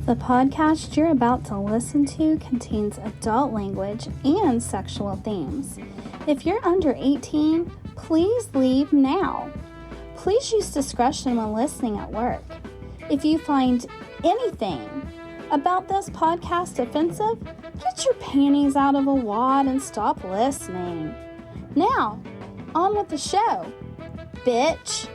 The podcast you're about to listen to contains adult language and sexual themes. If you're under 18, please leave now. Please use discretion when listening at work. If you find anything about this podcast offensive, get your panties out of a wad and stop listening. Now, on with the show, bitch.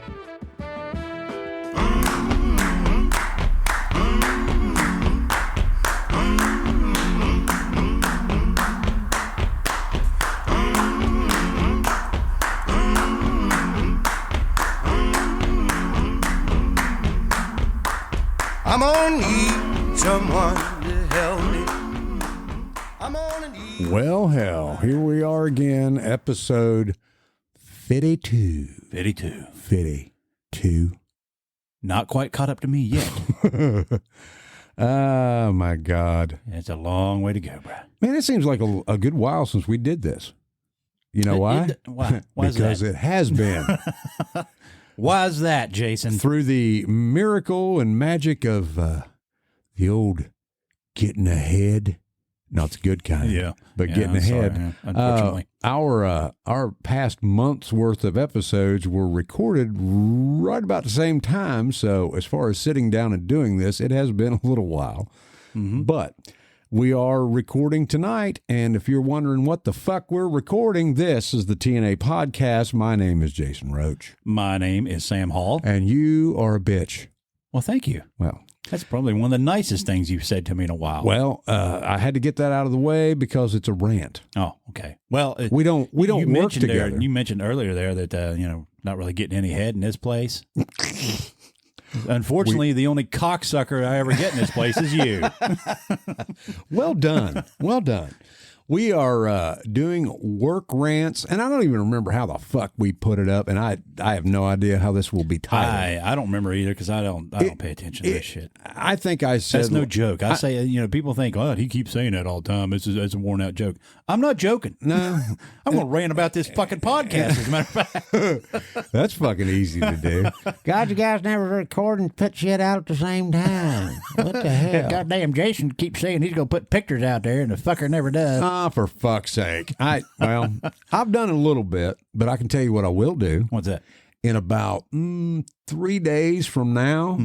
I'm gonna need someone to help me. I'm gonna need... Well, hell, here we are again, episode 52. 52. Not quite caught up to me yet. Oh, my God. It's a long way to go, bro. Man, it seems like a good while since we did this. You know why? Why? Because it has been. Why is that, Jason? Through the miracle and magic of the old getting ahead. Not the good kind. Yeah. But Yeah, getting I'm sorry, ahead. yeah, unfortunately. Our past month's worth of episodes were recorded right about the same time. So as far as sitting down and doing this, it has been a little while. Mm-hmm. But we are recording tonight, and if you're wondering what the fuck we're recording, this is the TNA Podcast. My name is Jason Roach. My name is Sam Hall. And you are a bitch. Well, thank you. Well, that's probably one of the nicest things you've said to me in a while. Well, I had to get that out of the way because it's a rant. Oh, okay. Well, we don't work together. You mentioned earlier there that, not really getting any head in this place. Unfortunately, the only cocksucker I ever get in this place is you. Well done. Well done. We are doing work rants, and I don't even remember how the fuck we put it up, and I have no idea how this will be titled. I don't remember either because I don't pay attention to this shit. I think I said... That's no joke. I say, people think, oh, he keeps saying that all the time. It's a worn-out joke. I'm not joking. No. I'm going to rant about this fucking podcast, as a matter of fact. That's fucking easy to do. God, you guys never record and put shit out at the same time. What the hell? Goddamn Jason keeps saying he's going to put pictures out there, and the fucker never does. Ah, for fuck's sake. I've done a little bit, but I can tell you what I will do. What's that? In about 3 days from now,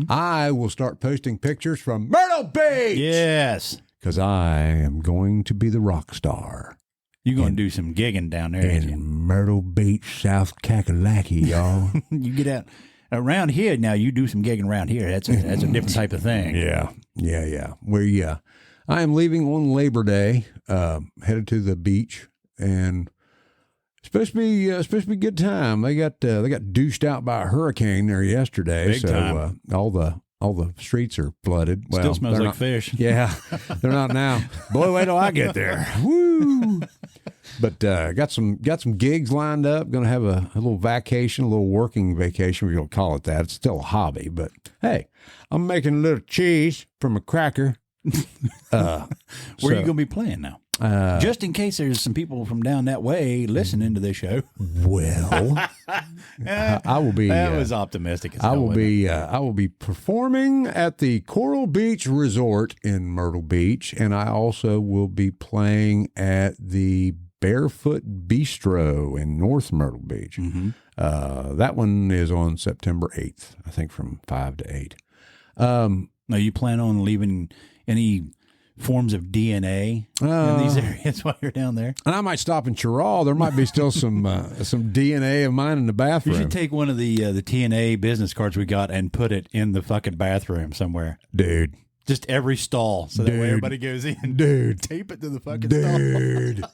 I will start posting pictures from Myrtle Beach. Yes. Because I am going to be the rock star. You're going to do some gigging down there, ain't you? In Myrtle Beach, South Kakalaki, y'all. You get out. Around here now, you do some gigging around here. That's a different type of thing. Yeah. I am leaving on Labor Day, headed to the beach, and it's supposed to be a good time. They got douched out by a hurricane there yesterday, Big time. All the streets are flooded. Well, still smells like not, fish. Yeah, they're not now. Boy, wait till I get there. Woo! But got some gigs lined up. Going to have a little vacation, a little working vacation. We don't call it that. It's still a hobby, but hey, I'm making a little cheese from a cracker. Where are you going to be playing now? Just in case there's some people from down that way listening to this show. Well, I will be. That was optimistic. I will be performing at the Coral Beach Resort in Myrtle Beach, and I also will be playing at the Barefoot Bistro in North Myrtle Beach. Mm-hmm. That one is on September 8th, I think, from 5 to 8. Now, you plan on leaving any forms of DNA in these areas while you're down there? And I might stop in Chirral. There might be still some DNA of mine in the bathroom. You should take one of the TNA business cards we got and put it in the fucking bathroom somewhere. Dude. Just every stall so that way everybody goes in. Dude. Tape it to the fucking stall.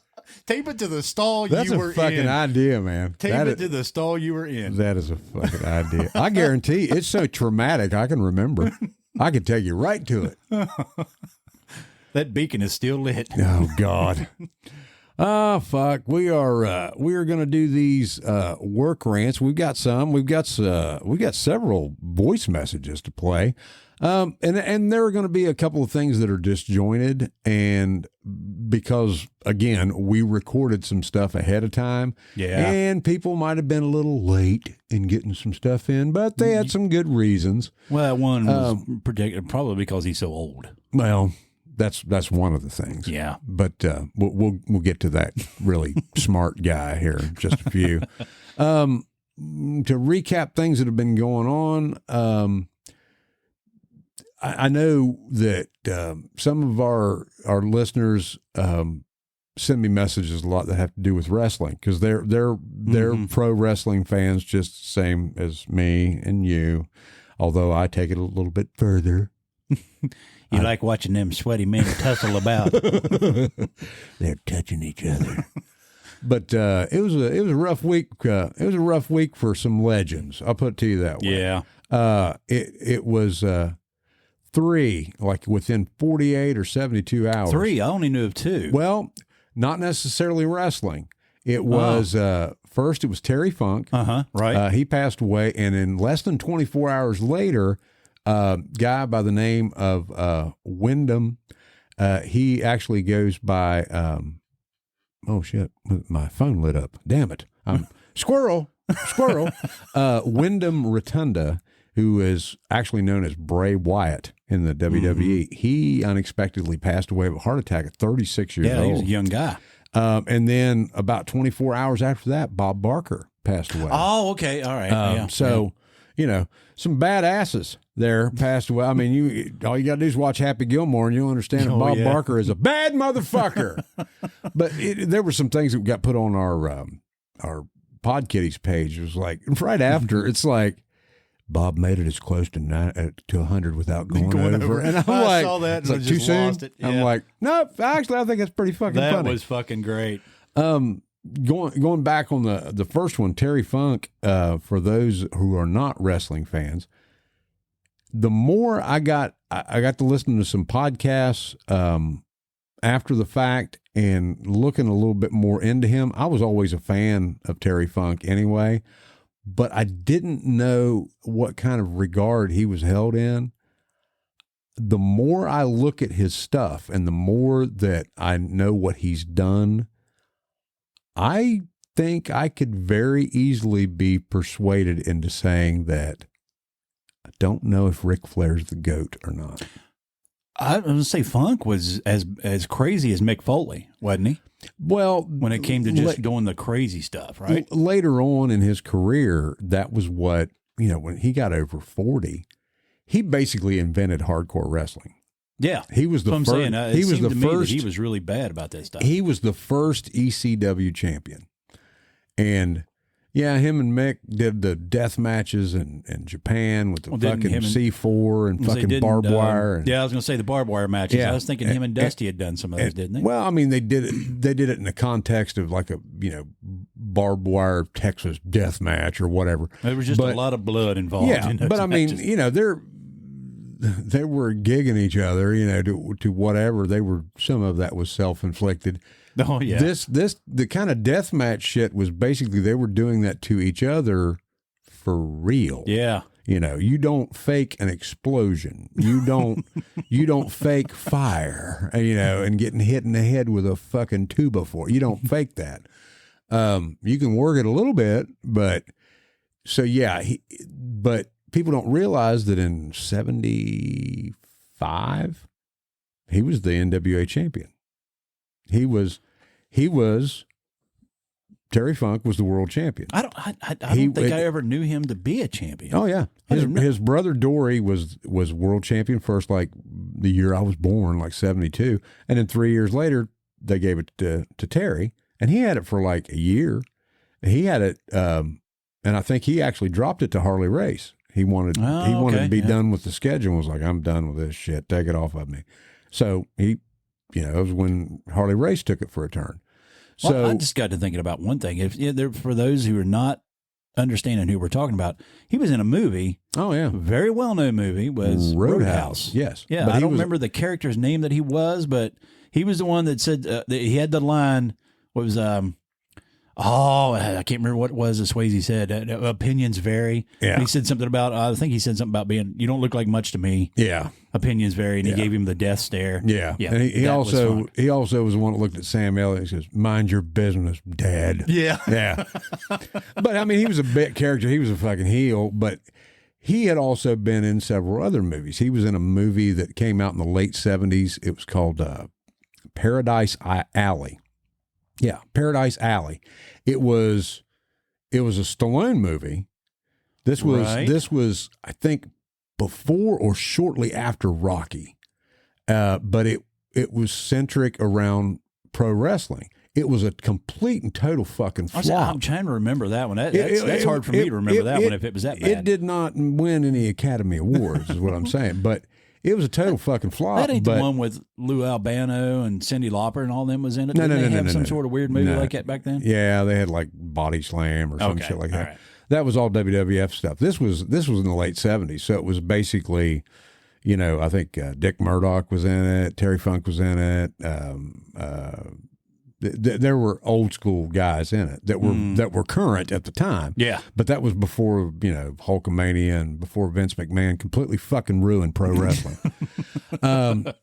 Tape it to the stall you were in. That's a fucking idea, man. Tape it to the stall you were in. That is a fucking idea. I guarantee it's so traumatic I can remember. I can take you right to it. That beacon is still lit. Oh, God. Fuck. We are going to do these work rants. We've got some. We've got several voice messages to play. And there are going to be a couple of things that are disjointed, and because again, we recorded some stuff ahead of time. Yeah. And people might have been a little late in getting some stuff in, but they had some good reasons. Well, one was predicted probably because he's so old. Well, that's one of the things. Yeah. But we'll get to that really smart guy here in just a few. To recap things that have been going on, I know that some of our listeners send me messages a lot that have to do with wrestling, because they're pro wrestling fans, just the same as me and you, although I take it a little bit further. You like watching them sweaty men tussle about. They're touching each other. But it was a rough week. It was a rough week for some legends. I'll put it to you that way. Yeah. It was 3, like within 48 or 72 hours. 3. I only knew of 2. Well, not necessarily wrestling. It was first. It was Terry Funk. Right. He passed away, and in less than 24 hours later, guy by the name of Wyndham. He actually goes by. Oh shit! My phone lit up. Damn it! Squirrel. Wyndham Rotunda, who is actually known as Bray Wyatt in the WWE. He unexpectedly passed away of a heart attack at 36 years old. Yeah, he was a young guy. And then about 24 hours after that, Bob Barker passed away. Oh, okay. All right. You know, some badasses there passed away. I mean, all you got to do is watch Happy Gilmore, and you'll understand that Bob Barker is a bad motherfucker. But there were some things that got put on our Pod Kitties page. It was like right after, it's like, Bob made it as close to 100 without going over. And I'm like, saw that and like, just too soon? lost it. Yeah. I'm like, no, actually, I think that's pretty fucking funny. That was fucking great. Going back on the first one, Terry Funk, for those who are not wrestling fans, the more I got to listen to some podcasts after the fact and looking a little bit more into him. I was always a fan of Terry Funk anyway, but I didn't know what kind of regard he was held in. The more I look at his stuff and the more that I know what he's done, I think I could very easily be persuaded into saying that I don't know if Ric Flair's the GOAT or not. I was going to say Funk was as crazy as Mick Foley, wasn't he? Well, when it came to just doing the crazy stuff, right? Later on in his career, that was what, when he got over 40, he basically invented hardcore wrestling. Yeah. He was the first. He was the first. He was really bad about that stuff. He was the first ECW champion. And yeah, him and Mick did the death matches in Japan with the fucking C4 and fucking barbed wire. Yeah, I was going to say the barbed wire matches. Yeah, I was thinking him and Dusty had done some of those, didn't they? Well, I mean, they did it in the context of like a, barbed wire Texas death match or whatever. There was just a lot of blood involved in those but I mean, matches. They were gigging each other, to whatever. Some of that was self-inflicted. Oh yeah. The kind of death match shit was basically they were doing that to each other for real. Yeah. You don't fake an explosion. You don't fake fire, and getting hit in the head with a fucking 2x4. You don't fake that. You can work it a little bit, but but people don't realize that in 75, he was the NWA champion. Terry Funk was the world champion. I don't think I ever knew him to be a champion. Oh yeah. His brother Dory was world champion first, like the year I was born, like 72. And then 3 years later, they gave it to Terry, and he had it for like a year. He had it, and I think he actually dropped it to Harley Race. He wanted to be done with the schedule and was like, I'm done with this shit. Take it off of me. So he, it was when Harley Race took it for a turn. Well, I just got to thinking about one thing. For those who are not understanding who we're talking about, he was in a movie. Oh yeah, a very well-known movie was Roadhouse. Yes, yeah. But I don't remember the character's name that he was, but he was the one that said that he had the line, what was I can't remember what it was. Swayze said opinions vary. Yeah. And he said something about I think he said something about you don't look like much to me. Yeah. Opinions vary, and he gave him the death stare. Yeah. Yeah. And he also was the one that looked at Sam Elliott and says, "Mind your business, Dad." Yeah. Yeah. But I mean, he was a bit character. He was a fucking heel, but he had also been in several other movies. He was in a movie that came out in the late 70s. It was called Paradise Alley. Yeah, Paradise Alley. It was a Stallone movie. This was I think before or shortly after Rocky. But it was centric around pro wrestling. It was a complete and total fucking flop. I'm trying to remember that one. That's hard for me to remember that one if it was that bad. It did not win any Academy Awards, is what I'm saying. But it was a total fucking flop. That ain't the one with Lou Albano and Cyndi Lauper and all them was in it. No, Didn't they have some no. sort of weird movie like that back then? Yeah, they had like Body Slam or some shit like that. Right. That was all WWF stuff. This was in the late 70s, so it was basically, I think Dick Murdoch was in it, Terry Funk was in it. There were old school guys in it that were current at the time. Yeah. But that was before, Hulkamania and before Vince McMahon completely fucking ruined pro wrestling. But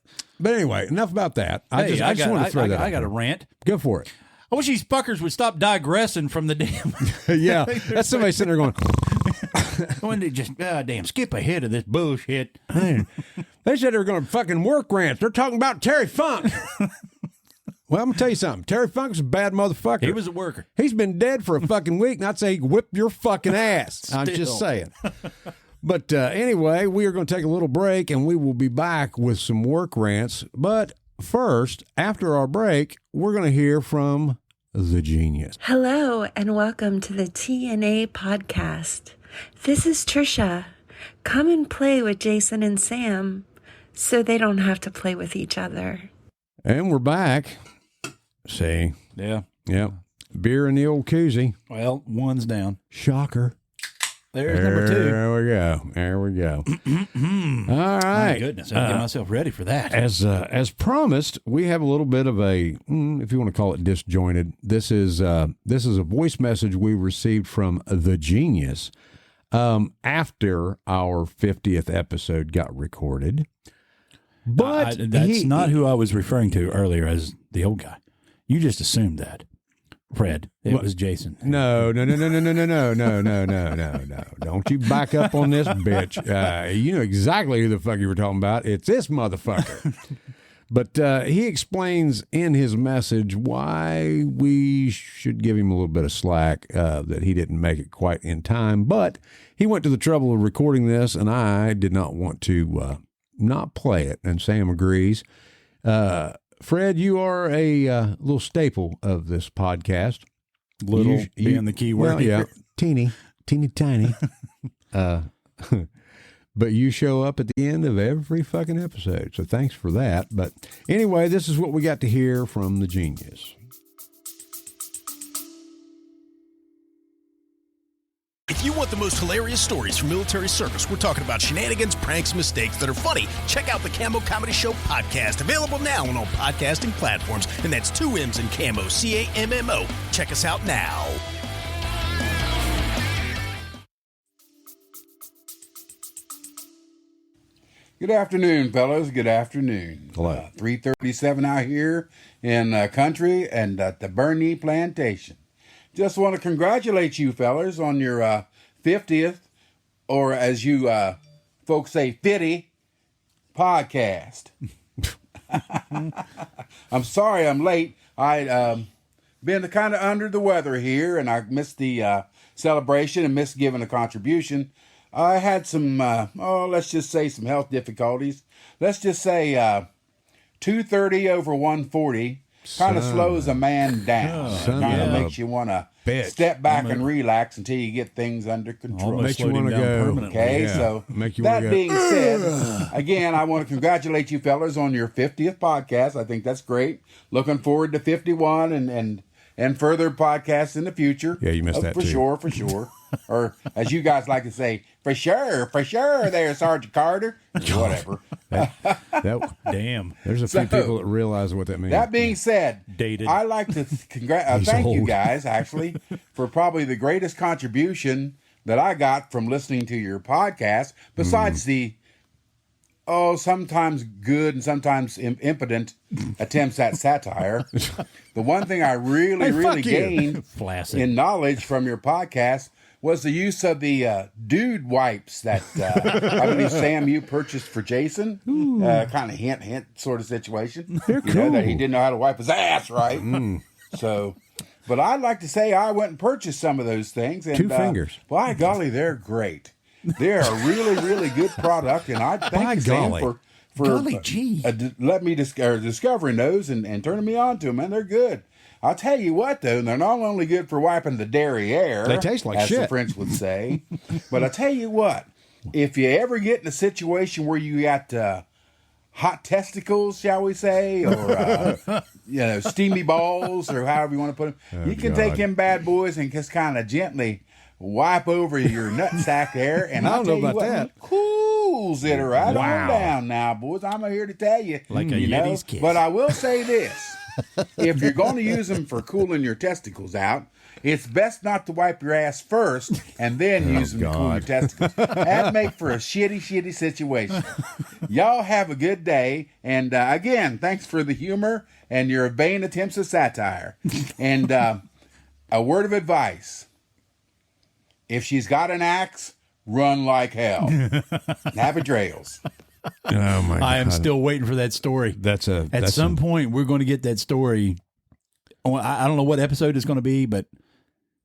anyway, enough about that. I just want to throw that out. I got a rant. Go for it. I wish these fuckers would stop digressing from the damn. Yeah. That's somebody sitting there going, when they just, damn, skip ahead of this bullshit. Man, they said they were going to fucking work rants. They're talking about Terry Funk. Well, I'm going to tell you something. Terry Funk's a bad motherfucker. He was a worker. He's been dead for a fucking week, and I'd say he whipped your fucking ass. I'm just saying. But anyway, we are going to take a little break, and we will be back with some work rants. But first, after our break, we're going to hear from the genius. Hello, and welcome to the TNA podcast. This is Trisha. Come and play with Jason and Sam so they don't have to play with each other. And we're back. See? Yeah. Yep. Beer in the old koozie. Well, one's down. Shocker. There's number 2. There we go. All right. My goodness, I get myself ready for that. As promised, we have a little bit of a, if you want to call it disjointed. This is a voice message we received from the genius after our 50th episode got recorded. But that's not who I was referring to earlier as the old guy. You just assumed that. Fred, it was Jason. No. Don't you back up on this bitch. You know exactly who the fuck you were talking about. It's this motherfucker. But he explains in his message why we should give him a little bit of slack, that he didn't make it quite in time. But he went to the trouble of recording this, and I did not want to not play it. And Sam agrees. Fred, you are a little staple of this podcast. Little being the key word. Well, yeah, teeny tiny. But you show up at the end of every fucking episode, so thanks for that. But anyway, this is what we got to hear from the genius. If you want the most hilarious stories from military service, we're talking about shenanigans, pranks, mistakes that are funny. Check out the Camo Comedy Show podcast, available now on all podcasting platforms. And that's 2 M's in Camo, CAMMO. Check us out now. Good afternoon, fellas. Good afternoon. Hello. 3:37 out here in country and at the Burney Plantation. Just want to congratulate you fellas on your 50th, or as you folks say, 50 podcast. I'm sorry I'm late. I been kind of under the weather here, and I missed the celebration and missed giving a contribution. I had some, let's just say some health difficulties. Let's just say 230 over 140 kind of slows a man down. Kind of makes you want to step back and relax until you get things under control. Makes you want to go. Okay, Yeah. so Make you that wanna go. being said, again, I want to congratulate you fellas on your 50th podcast. I think that's great. Looking forward to 51 and further podcasts in the future. Yeah, you missed that for too. For sure. Or as you guys like to say, for sure there, Sergeant Carter. Whatever. Damn. There's a few people that realize what that means. That being said, Dated. I like to thank you guys, actually, for probably the greatest contribution that I got from listening to your podcast, besides the, sometimes good and sometimes impotent attempts at satire. The one thing I really gained in knowledge from your podcast was the use of the dude wipes that I believe, Sam, you purchased for Jason. Kind of hint sort of situation. They're cool. That he didn't know how to wipe his ass right. So, but I'd like to say I went and purchased some of those things. And, 2 fingers. By golly, they're great. They're a really good product, and I thank you, Sam, for golly gee. let me discovering those and turning me on to them, and they're good. I'll tell you what, though, they're not only good for wiping the derriere, they taste like as shit, the French would say, but I'll tell you what, if you ever get in a situation where you got hot testicles, shall we say, or steamy balls, or however you want to put them, you can take them bad boys and just kind of gently wipe over your nutsack there, and I don't know about that. Cools it right on down now, boys. I'm here to tell you, like a Yeti's kiss. But I will say this. If you're going to use them for cooling your testicles out, it's best not to wipe your ass first and then use them to cool your testicles. That'd make for a shitty situation. Y'all have a good day. And again, thanks for the humor and your vain attempts at satire. And a word of advice. If she's got an axe, run like hell. Happy trails. Oh my God. I am still waiting for that story. At some point, we're going to get that story. I don't know what episode it's going to be, but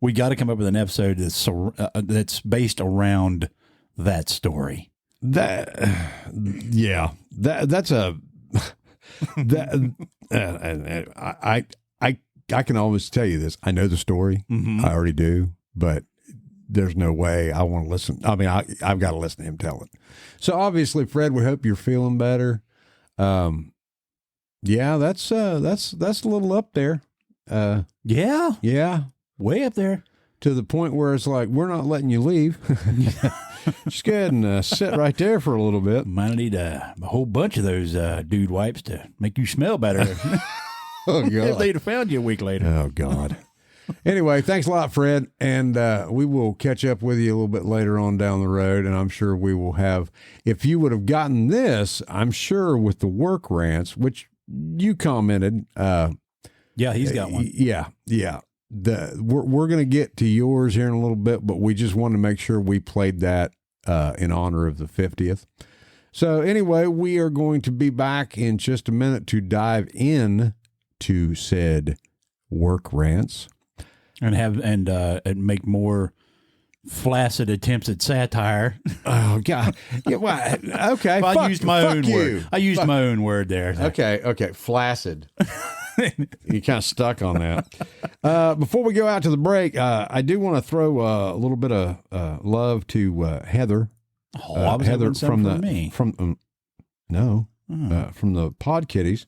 we got to come up with an episode that's based around that story. That's I can always tell you this. I know the story. I already do, but there's no way I want to listen. I mean, I've got to listen to him tell it. So obviously, Fred, we hope you're feeling better. Yeah, that's a little up there. Yeah, way up there, to the point where it's like, we're not letting you leave. Just go ahead and sit right there for a little bit. Might need a whole bunch of those dude wipes to make you smell better. Oh God! If they'd have found you a week later. Oh God. Anyway, thanks a lot, Fred, and we will catch up with you a little bit later on down the road, and I'm sure we will have, if you would have gotten this, I'm sure with the work rants, which you commented. Yeah, he's got one. Yeah. We're going to get to yours here in a little bit, but we just wanted to make sure we played that in honor of the 50th. So anyway, we are going to be back in just a minute to dive in to said work rants. And make more flaccid attempts at satire. Oh God! Yeah, well, okay. I used my own word. I used my own word there. Okay. Flaccid. You kind of stuck on that. Before we go out to the break, I do want to throw a little bit of love to Heather. I was Heather from the Pod Kitties.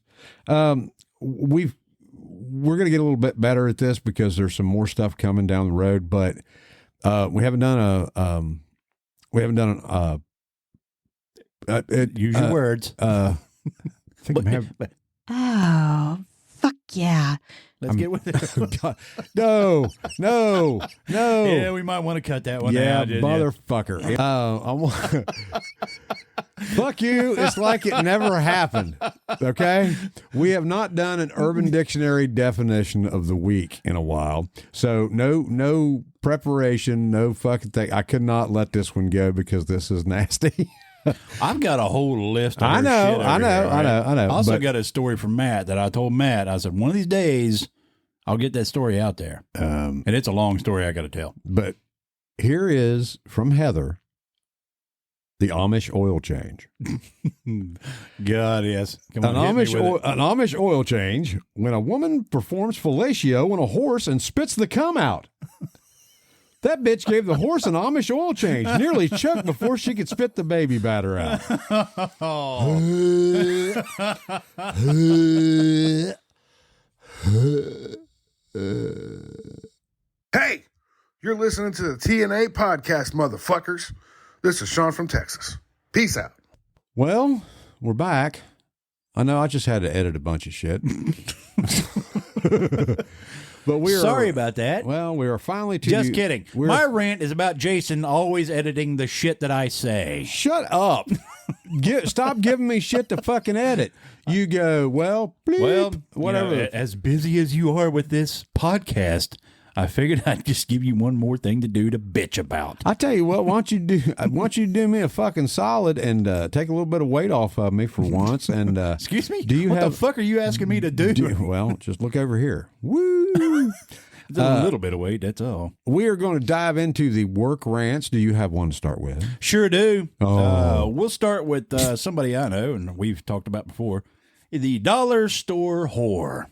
We're going to get a little bit better at this because there's some more stuff coming down the road, but we haven't done use your words. I think oh, fuck yeah. Let's get with it. No. Yeah, we might want to cut that one out. Motherfucker. Fuck you. It's like it never happened. Okay? We have not done an Urban Dictionary definition of the week in a while. So no preparation, no fucking thing. I could not let this one go because this is nasty. I've got a whole list of I know. I also got a story from Matt that I told Matt. I said, one of these days, I'll get that story out there. And it's a long story I got to tell. But here is from Heather, the Amish oil change. God, yes. Come on, an Amish oil change when a woman performs fellatio on a horse and spits the cum out. That bitch gave the horse an Amish oil change, nearly choked before she could spit the baby batter out. Hey, you're listening to the TNA podcast, motherfuckers. This is Sean from Texas. Peace out. Well, we're back. I know I just had to edit a bunch of shit. But we're sorry about that. Well, we are finally to just kidding. My rant is about Jason always editing the shit that I say. Shut up. Stop giving me shit to fucking edit. You go, well, bleep, well, whatever. You know, as busy as you are with this podcast, I figured I'd just give you one more thing to do to bitch about. I tell you what, why don't you do me a fucking solid and take a little bit of weight off of me for once? And excuse me, what the fuck are you asking me to do? Well, just look over here. Woo! It's a little bit of weight. That's all. We are going to dive into the work rants. Do you have one to start with? Sure do. Oh. We'll start with somebody I know and we've talked about before. The dollar store whore.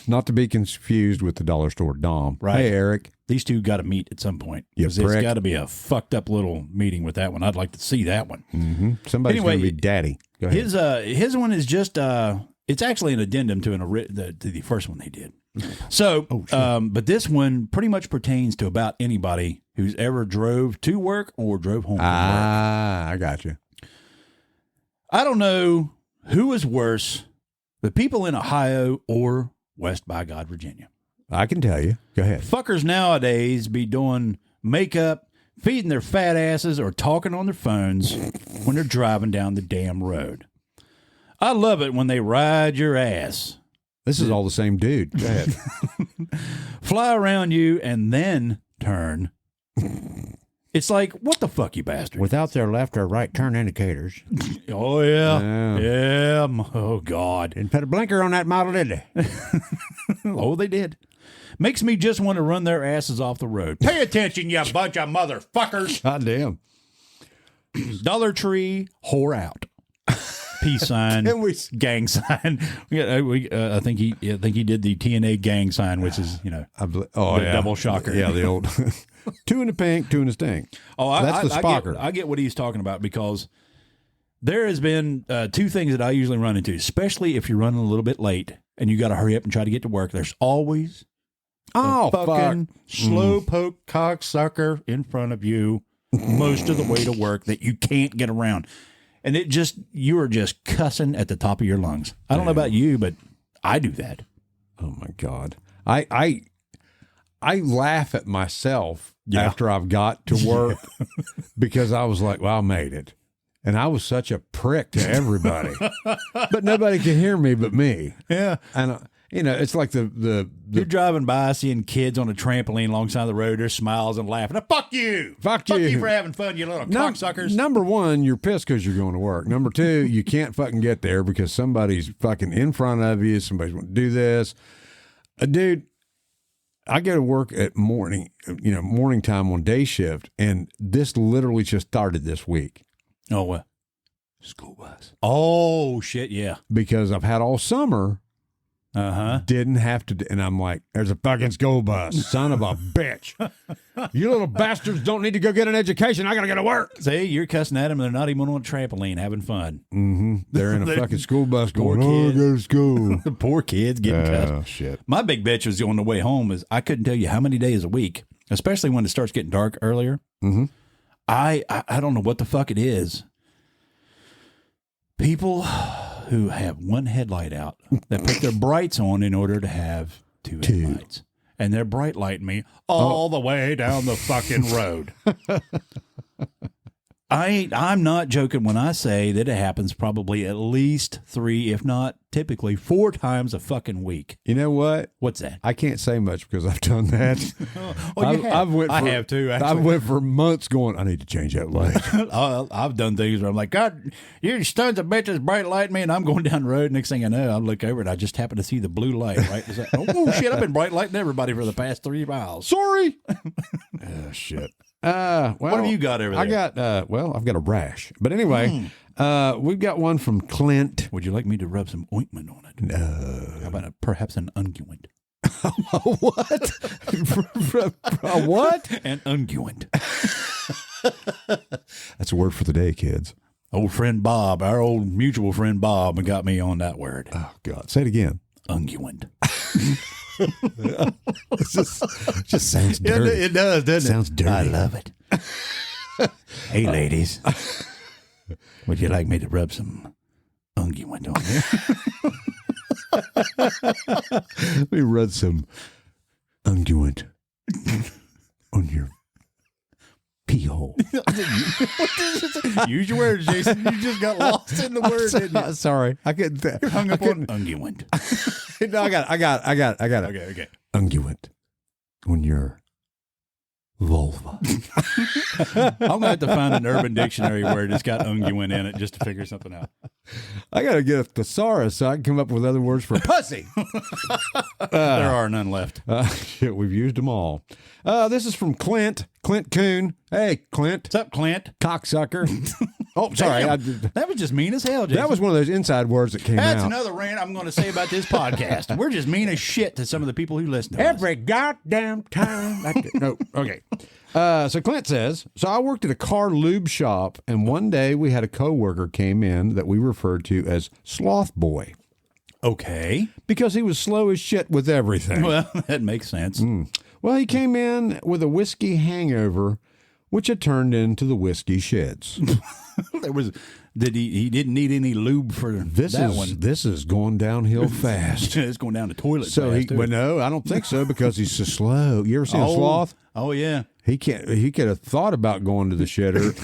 Not to be confused with the dollar store Dom. Right. Hey, Eric. These two got to meet at some point. It's got to be a fucked up little meeting with that one. I'd like to see that one. Mm-hmm. Somebody's going to be daddy. Go ahead. His one is just it's actually an addendum to the first one they did. So, but this one pretty much pertains to about anybody who's ever drove to work or drove home from work. I got you. I don't know who is worse, the people in Ohio or West by God, Virginia. I can tell you. Go ahead. Fuckers nowadays be doing makeup, feeding their fat asses, or talking on their phones when they're driving down the damn road. I love it when they ride your ass. This is all the same dude. Go ahead. Fly around you and then turn. It's like, what the fuck, you bastard? Without their left or right turn indicators. Oh, yeah. Yeah. Oh, God. Didn't put a blinker on that model, did they? Oh, they did. Makes me just want to run their asses off the road. Pay attention, you bunch of motherfuckers. God damn. Dollar Tree, whore out. Peace sign, gang sign. I think he did the TNA gang sign, which is double shocker. Yeah, the old 2 in the pink, 2 in the stink. Oh, that's the Spocker. I get what he's talking about because there has been 2 things that I usually run into, especially if you're running a little bit late and you got to hurry up and try to get to work. There's always fucking slowpoke cocksucker in front of you most of the way to work that you can't get around. And you are just cussing at the top of your lungs. I don't know about you, but I do that. Oh my God. I laugh at myself after I've got to work because I was like, well, I made it. And I was such a prick to everybody. But nobody can hear me but me. Yeah. And it's like the you're driving by, seeing kids on a trampoline alongside the road. There's smiles and laughing. Fuck you! Fuck you for having fun, you little cocksuckers. Number 1, you're pissed because you're going to work. Number 2, you can't fucking get there because somebody's fucking in front of you. Somebody's going to do this. Dude, I go to work at morning time on day shift, and this literally just started this week. Oh, what? School bus. Oh, shit, yeah. Because I've had all summer. Didn't have to, and I'm like, there's a fucking school bus, son of a bitch. You little bastards don't need to go get an education. I gotta go to work. See, you're cussing at them, and they're not even on a trampoline having fun. Mm-hmm. They're in a fucking school bus going, I go to school. The poor kids getting cussed. Oh, shit. My big bitch was on the way home is I couldn't tell you how many days a week, especially when it starts getting dark earlier. Mm-hmm. I don't know what the fuck it is. People who have one headlight out that put their brights on in order to have 2 headlights. And they're bright lighting me all the way down the fucking road. I'm not joking when I say that it happens probably at least 3, if not typically 4 times a fucking week. You know what? What's that? I can't say much because I've done that. I have too. Actually. I went for months going, I need to change that light. I've done things where I'm like, God, you sons of bitches bright light me, and I'm going down the road. Next thing I know, I look over and I just happen to see the blue light. Right? Like, oh shit! I've been bright lighting everybody for the past 3 miles. Sorry. Oh shit. What have you got over there? I got, I've got a rash. But anyway, we've got one from Clint. Would you like me to rub some ointment on it? No. How about perhaps an unguent? What? What? An unguent. That's a word for the day, kids. Old friend Bob, our old mutual friend Bob, got me on that word. Oh, God. Say it again. Unguent. It just sounds dirty. It does, doesn't it? Sounds dirty. I love it. Hey, ladies. Would you like me to rub some unguent on you? Let me rub some unguent on your pee hole. Use your words, Jason. You just got lost in the word, didn't you? Sorry, I couldn't. You're hung up on unguent. No, I got it. Okay. Unguent on your vulva. I'm gonna have to find an Urban Dictionary word that's got unguent in it just to figure something out. I gotta get a thesaurus so I can come up with other words for pussy. There are none left. Shit, we've used them all. This is from Clint Coon. Hey, Clint. What's up, Clint? Cocksucker. Oh, sorry. That was just mean as hell, Jason. That was one of those inside words that came out. That's another rant I'm going to say about this podcast. We're just mean as shit to some of the people who listen to us. Every goddamn time. No, okay. So Clint says, so I worked at a car lube shop, and one day we had a coworker came in that we referred to as Sloth Boy. Okay. Because he was slow as shit with everything. Well, that makes sense. Well, he came in with a whiskey hangover, which had turned into the whiskey shits. He didn't need any lube for that one. This is going downhill fast. It's going down the toilet. So fast, well, no, I don't think so because he's so slow. You ever seen a sloth? Oh yeah. He could have thought about going to the shitter,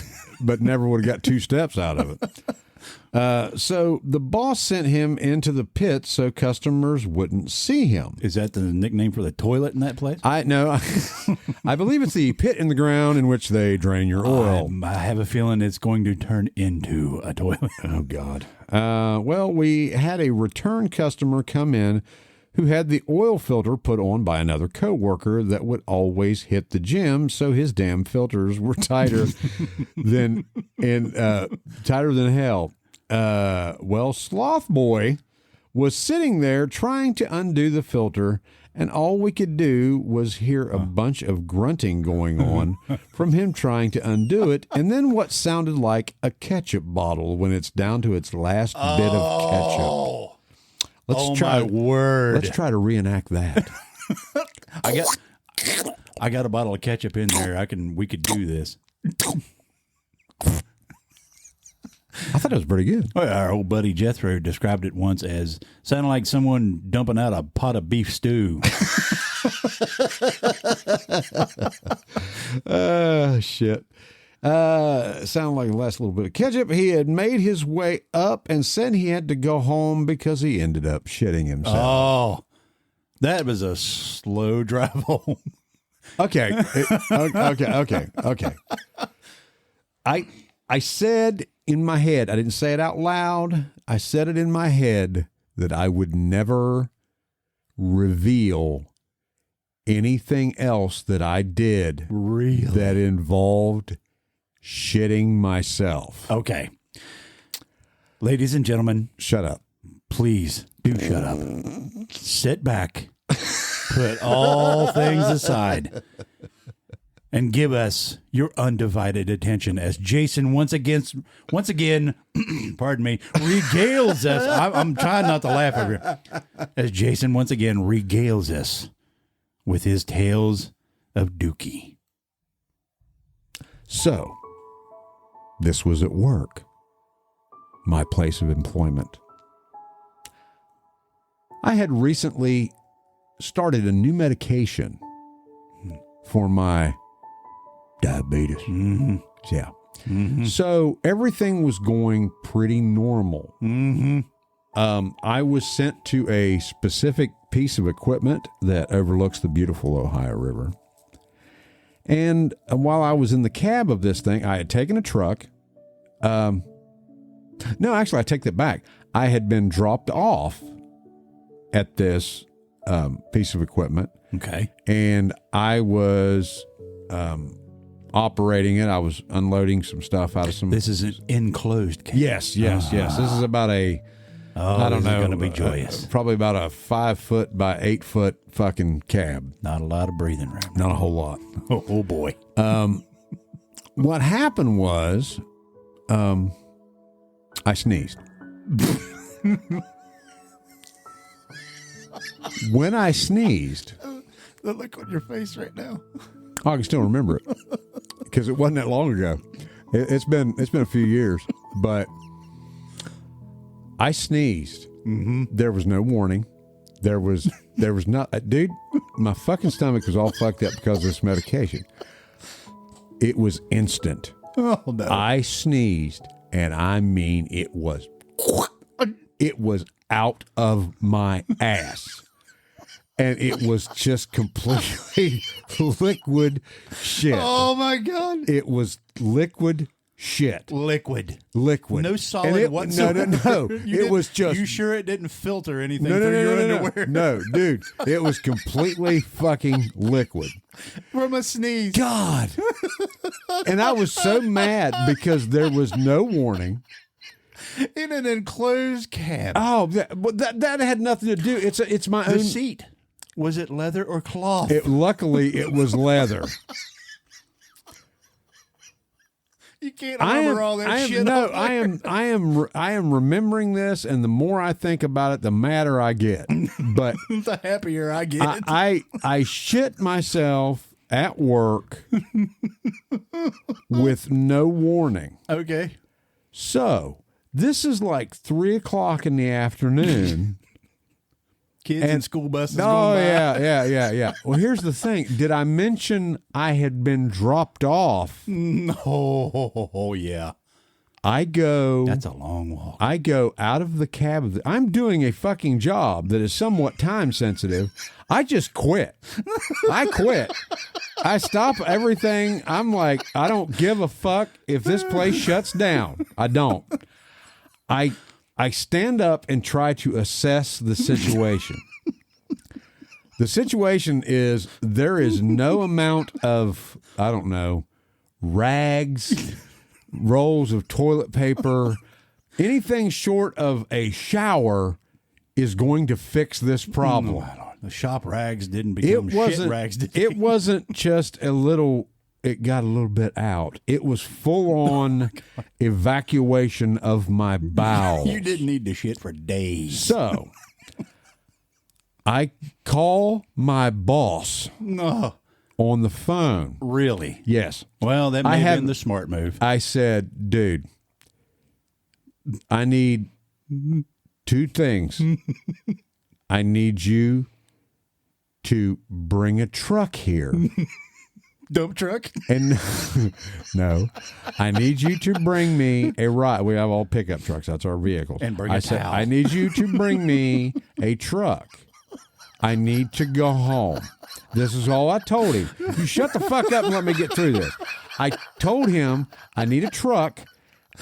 but never would have got 2 steps out of it. So the boss sent him into the pit so customers wouldn't see him. Is that the nickname for the toilet in that place? I believe it's the pit in the ground in which they drain your oil. I have a feeling it's going to turn into a toilet. Oh, God. Well, we had a return customer come in who had the oil filter put on by another coworker that would always hit the gym, so his damn filters were tighter than hell. Well, Sloth Boy was sitting there trying to undo the filter, and all we could do was hear a bunch of grunting going on from him trying to undo it, and then what sounded like a ketchup bottle when it's down to its last bit of ketchup. Let's try to reenact that. I got a bottle of ketchup in there. We could do this. I thought it was pretty good. Well, our old buddy Jethro described it once as sounding like someone dumping out a pot of beef stew. Shit. Sounded like the last little bit of ketchup. He had made his way up and said he had to go home because he ended up shitting himself. Oh, that was a slow drive home. Okay. I said in my head, I didn't say it out loud. I said it in my head that I would never reveal anything else that I did that involved shitting myself. Okay. Ladies and gentlemen, shut up. Please do shut up. Sit back. Put all things aside. And give us your undivided attention as Jason once again, pardon me, regales us. I'm trying not to laugh over here. As Jason once again regales us with his tales of Dookie. So, this was at work, my place of employment. I had recently started a new medication for my diabetes. Mm-hmm. Yeah. Mm-hmm. So everything was going pretty normal. Mm-hmm. I was sent to a specific piece of equipment that overlooks the beautiful Ohio River. And while I was in the cab of this thing, I had taken a truck. No, actually, I take that back. I had been dropped off at this piece of equipment. Okay. And I was operating it. I was unloading some stuff out of some. This is an enclosed cab. Yes. This is about a. I don't know. Going to be joyous. Probably about a 5 foot by 8 foot fucking cab. Not a lot of breathing room. Not a whole lot. Oh boy. What happened was, I sneezed. When I sneezed, the look on your face right now. I can still remember it because it wasn't that long ago. It's been a few years. But I sneezed. Mm-hmm. There was no warning. There was not, dude. My fucking stomach was all fucked up because of this medication. It was instant. Oh no! I sneezed, and I mean it was out of my ass, and it was just completely liquid shit. Oh my god! It was liquid shit. Liquid. No solid whatsoever. No. It was just. You sure it didn't filter anything No, through your no. underwear? No, dude. It was completely fucking liquid. From a sneeze. God. And I was so mad because there was no warning. In an enclosed cab. Oh, that had nothing to do. It's my The own seat. Was it leather or cloth? Luckily, it was leather. You can't remember all that shit. No, I am remembering this, and the more I think about it, the madder I get. But the happier I get. I shit myself at work with no warning. Okay. So this is like 3:00 in the afternoon. Kids and school buses going Oh, by. yeah. Well, here's the thing. Did I mention I had been dropped off? Oh, yeah. That's a long walk. I go out of the cab. I'm doing a fucking job that is somewhat time sensitive. I just quit. I quit. I stop everything. I'm like, I don't give a fuck if this place shuts down. I don't. I stand up and try to assess the situation. The situation is there is no amount of, I don't know, rags, rolls of toilet paper, anything short of a shower is going to fix this problem. The shop rags didn't become shit rags. It wasn't just a little, it got a little bit out. It was full on evacuation of my bowels. You didn't need to shit for days. So I call my boss on the phone. Really? Yes. Well, that may have been the smart move. I said, dude, I need two things. I need you to bring a truck here. Dump truck? And no, I need you to bring me a ride. We have all pickup trucks. That's our vehicles. And bring I a said, towel. I need you to bring me a truck. I need to go home. This is all I told him. You shut the fuck up and let me get through this. I told him I need a truck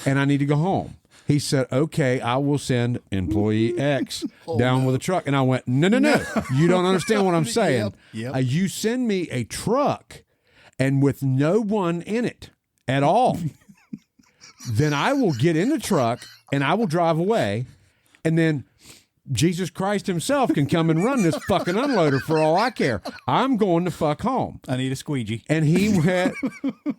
and I need to go home. He said, okay, I will send employee X down with a truck. And I went, no. You don't understand what I'm saying. Yep. You send me a truck and with no one in it at all, then I will get in the truck and I will drive away. And then Jesus Christ himself can come and run this fucking unloader for all I care. I'm going to fuck home. I need a squeegee. And he went,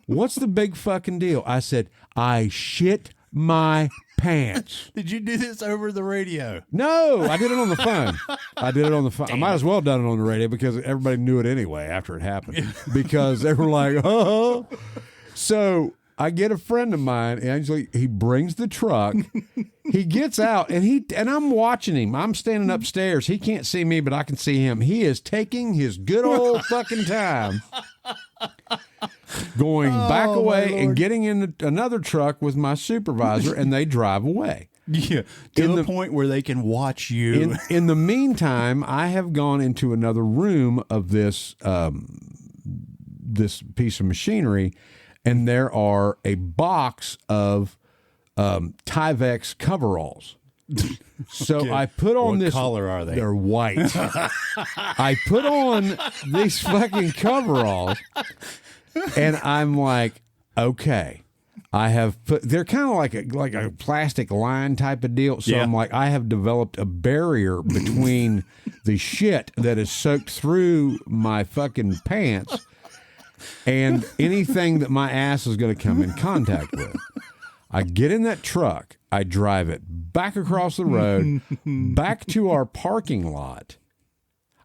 what's the big fucking deal? I said, I shit my pants. Did you do this over the radio? No, I did it on the phone. I might as well have done it on the radio because everybody knew it anyway after it happened. Because they were like, oh. So I get a friend of mine, Angela, he brings the truck. He gets out and I'm watching him. I'm standing upstairs. He can't see me, but I can see him. He is taking his good old fucking time. Going back away and getting in another truck with my supervisor, and they drive away. Yeah, to the point where they can watch you. In the meantime, I have gone into another room of this this piece of machinery, and there are a box of Tyvek coveralls. So okay. I put on what color are they? They're white. I put on these fucking coveralls, and I'm like, okay. I have put. They're kind of like a plastic line type of deal. So I'm like, I have developed a barrier between the shit that is soaked through my fucking pants and anything that my ass is going to come in contact with. I get in that truck. I drive it back across the road, back to our parking lot.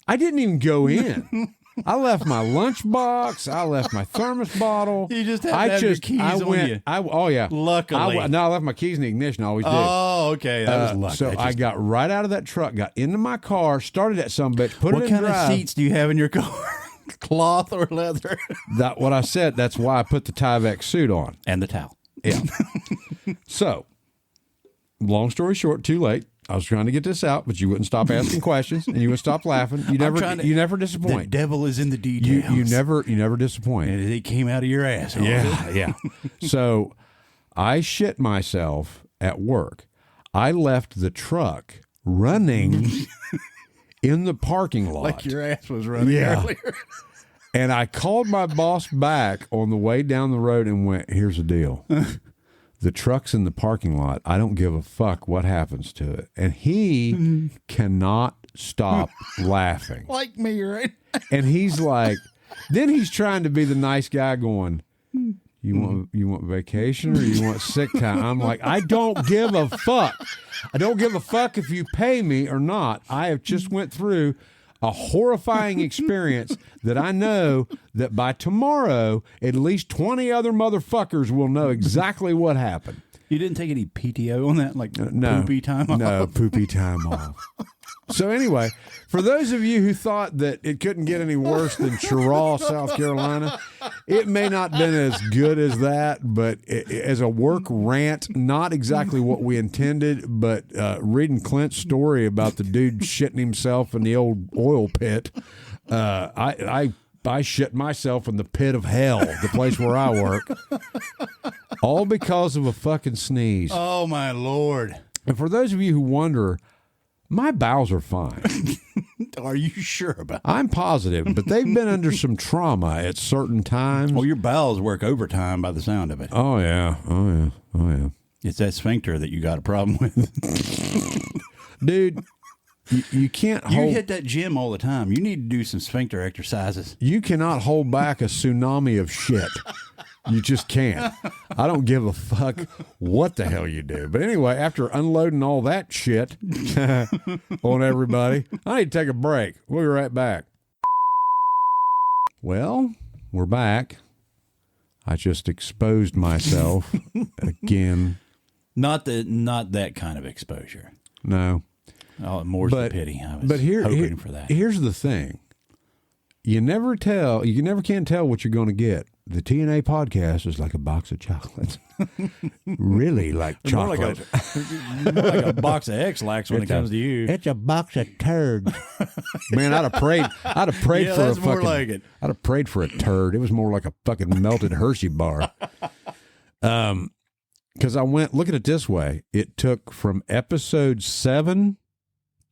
I didn't even go in. I left my lunchbox. I left my thermos bottle. You just have your keys on you. Oh, yeah. Luckily. I left my keys in the ignition. I always do. Oh, okay. That was lucky. So I got right out of that truck, got into my car, started that sumbitch, put it in drive. What kind of seats do you have in your car? Cloth or leather? That what I said. That's why I put the Tyvek suit on. And the towel. Yeah. So, long story short, too late. I was trying to get this out, but you wouldn't stop asking questions, and you wouldn't stop laughing. You never disappoint. The devil is in the details. You never disappoint. And it came out of your ass. Yeah. So, I shit myself at work. I left the truck running in the parking lot. Like your ass was running earlier. And I called my boss back on the way down the road and went, here's the deal. The truck's in the parking lot. I don't give a fuck what happens to it. And he cannot stop laughing. Like me, right? And he's like, then he's trying to be the nice guy going, you want vacation or you want sick time? I'm like, I don't give a fuck. I don't give a fuck if you pay me or not. I have just went through a horrifying experience that I know that by tomorrow, at least 20 other motherfuckers will know exactly what happened. You didn't take any PTO on that? Like no, poopy time off? No, poopy time off. So anyway, for those of you who thought that it couldn't get any worse than Cheraw, South Carolina, it may not have been as good as that, but as a work rant, not exactly what we intended, but reading Clint's story about the dude shitting himself in the old oil pit, I shit myself in the pit of hell, the place where I work, all because of a fucking sneeze. Oh, my Lord. And for those of you who wonder, my bowels are fine. Are you sure about that? I'm positive, but they've been under some trauma at certain times. Well, your bowels work overtime by the sound of it. Oh, yeah. It's that sphincter that you got a problem with. Dude, you can't hold... You hit that gym all the time. You need to do some sphincter exercises. You cannot hold back a tsunami of shit. You just can't. I don't give a fuck what the hell you do. But anyway, after unloading all that shit on everybody, I need to take a break. We'll be right back. Well, we're back. I just exposed myself again. Not that kind of exposure. No. Oh, more's the pity. I was hoping for that. Here's the thing. You never can tell what you're going to get. The TNA podcast is like a box of chocolates. Really like chocolate. More like a box of X-Lax when it comes to you. It's a box of turds. Man, I'd have prayed yeah, for a more fucking like it. I'd have prayed for a turd. It was more like a fucking melted Hershey bar. Because I went, look at it this way. It took from episode 7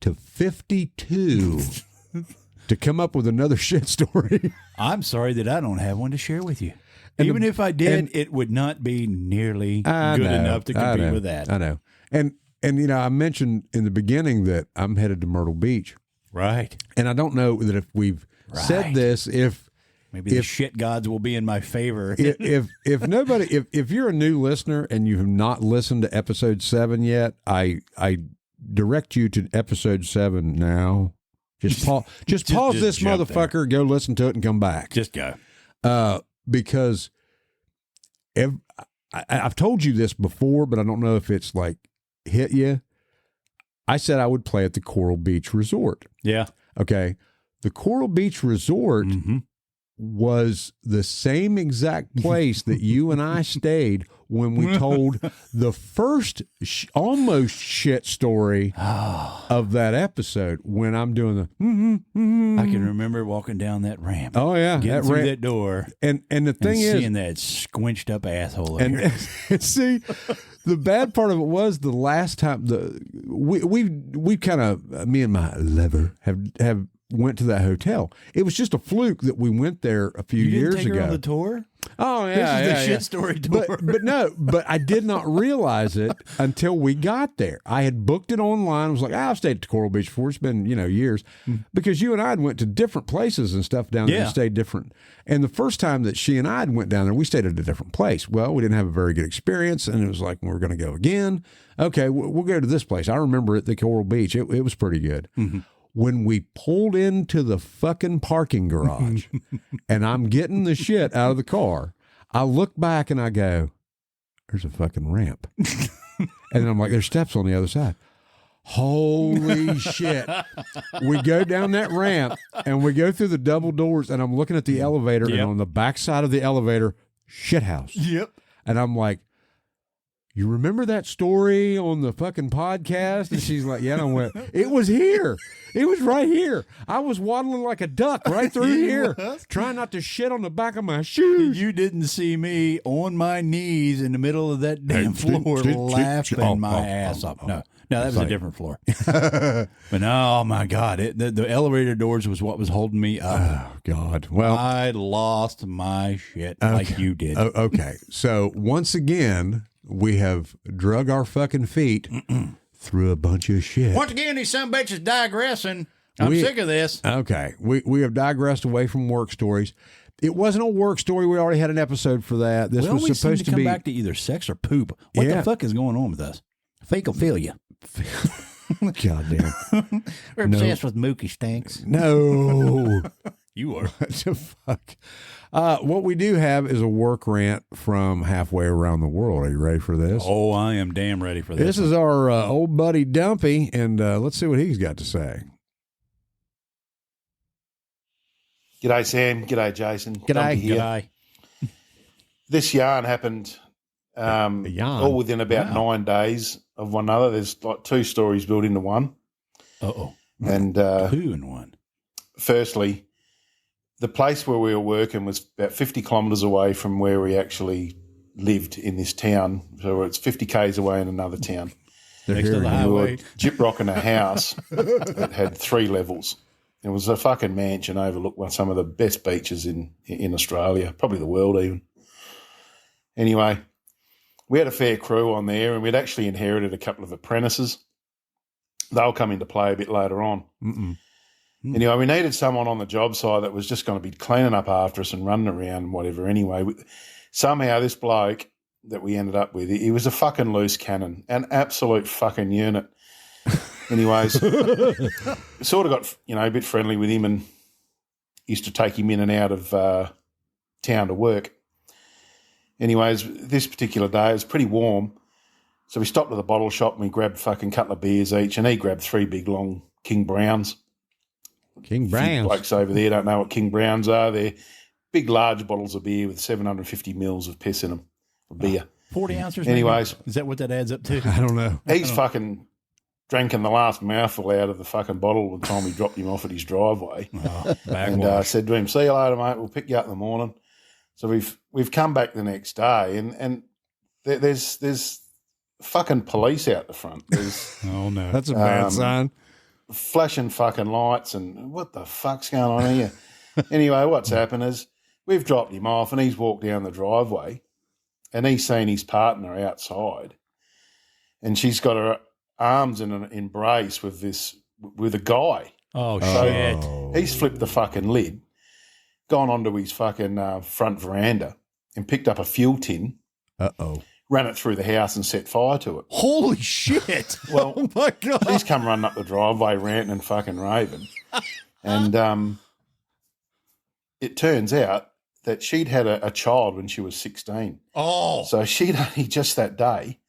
to 52 to come up with another shit story. I'm sorry that I don't have one to share with you. Even if I did, it would not be nearly good enough to compete with that. I know. And I mentioned in the beginning that I'm headed to Myrtle Beach. Right. And I don't know that if we've said this, maybe the shit gods will be in my favor. if you're a new listener and you have not listened to episode 7 yet, I direct you to episode 7 now. Just pause this motherfucker, there. Go listen to it and come back. Just go. Because I've told you this before, but I don't know if it's like hit you. I said I would play at the Coral Beach Resort. Yeah. Okay. The Coral Beach Resort was the same exact place that you and I stayed when we told the first almost shit story of that episode when I'm doing the I can remember walking down that ramp. Oh yeah, getting through that door. And the thing is seeing that squinched up asshole and see, the bad part of it was the last time we kind of me and my lover have went to that hotel. It was just a fluke that we went there a few years ago. You didn't take her on the tour? Oh yeah, this is the shit story tour. But I did not realize it until we got there. I had booked it online. I was like, I've stayed at the Coral Beach before. It's been years, because you and I had went to different places and stuff down there and stayed different. And the first time that she and I had went down there, we stayed at a different place. Well, we didn't have a very good experience, and it was like, we're going to go again. Okay, we'll go to this place. I remember at the Coral Beach. It was pretty good. when we pulled into the fucking parking garage and I'm getting the shit out of the car, I look back and I go, there's a fucking ramp. And then I'm like, there's steps on the other side. Holy shit. We go down that ramp and we go through the double doors and I'm looking at the elevator and on the back side of the elevator, shit house. Yep. And I'm like, you remember that story on the fucking podcast? And she's like, yeah. And I went, it was here. It was right here. I was waddling like a duck right through here, trying not to shit on the back of my shoes. You didn't see me on my knees in the middle of that damn floor laughing my ass off. No, that was a different floor. But oh my God, the elevator doors was what was holding me up. Oh God. Well, I lost my shit like you did. Okay. So once again, we have drug our fucking feet through a bunch of shit. Once again, these son bitches digressing. I'm sick of this. Okay. We have digressed away from work stories. It wasn't a work story. We already had an episode for that. This was supposed to come be back to either sex or poop. What the fuck is going on with us? Fecophilia. Goddamn. We're obsessed with Mookie stinks. No. You are. What the fuck? What we do have is a work rant from halfway around the world. Are you ready for this? Oh, I am damn ready for this. This is our old buddy Dumpy, and let's see what he's got to say. G'day, Sam. G'day, Jason. G'day. This yarn happened all within about 9 days of one another. There's like 2 stories built into one. Uh-oh. And 2 in one. Firstly, the place where we were working was about 50 kilometres away from where we actually lived in this town. So it's 50 k's away in another town. Next to the highway. We were gyp-rocking a house that had 3 levels. It was a fucking mansion overlooked one of some of the best beaches in Australia, probably the world even. Anyway, we had a fair crew on there and we'd actually inherited a couple of apprentices. They'll come into play a bit later on. Anyway, we needed someone on the job site that was just going to be cleaning up after us and running around and whatever. Anyway, somehow this bloke that we ended up with, he was a fucking loose cannon, an absolute fucking unit. Anyways, sort of got, a bit friendly with him and used to take him in and out of town to work. Anyways, this particular day it was pretty warm, so we stopped at the bottle shop and we grabbed a fucking couple of beers each, and he grabbed 3 big long King Browns. King Browns. Blokes over there don't know what King Browns are. They're big, large bottles of beer with 750 mils of piss in them, of beer. 40 ounces. Anyways. Maybe? Is that what that adds up to? I don't know. He's fucking drinking the last mouthful out of the fucking bottle by the time we dropped him off at his driveway. And said to him, see you later, mate. We'll pick you up in the morning. So we've come back the next day and there's fucking police out the front. Oh, no. That's a bad sign. Flashing fucking lights and what the fuck's going on here? Anyway, what's happened is we've dropped him off and he's walked down the driveway and he's seen his partner outside and she's got her arms in an embrace with a guy. Oh, shit. He's flipped the fucking lid, gone onto his fucking front veranda and picked up a fuel tin. Uh-oh. Ran it through the house and set fire to it. Holy shit. Well, oh my God. She's come running up the driveway ranting and fucking raving. And it turns out that she'd had a child when she was 16. Oh. So she'd only just that day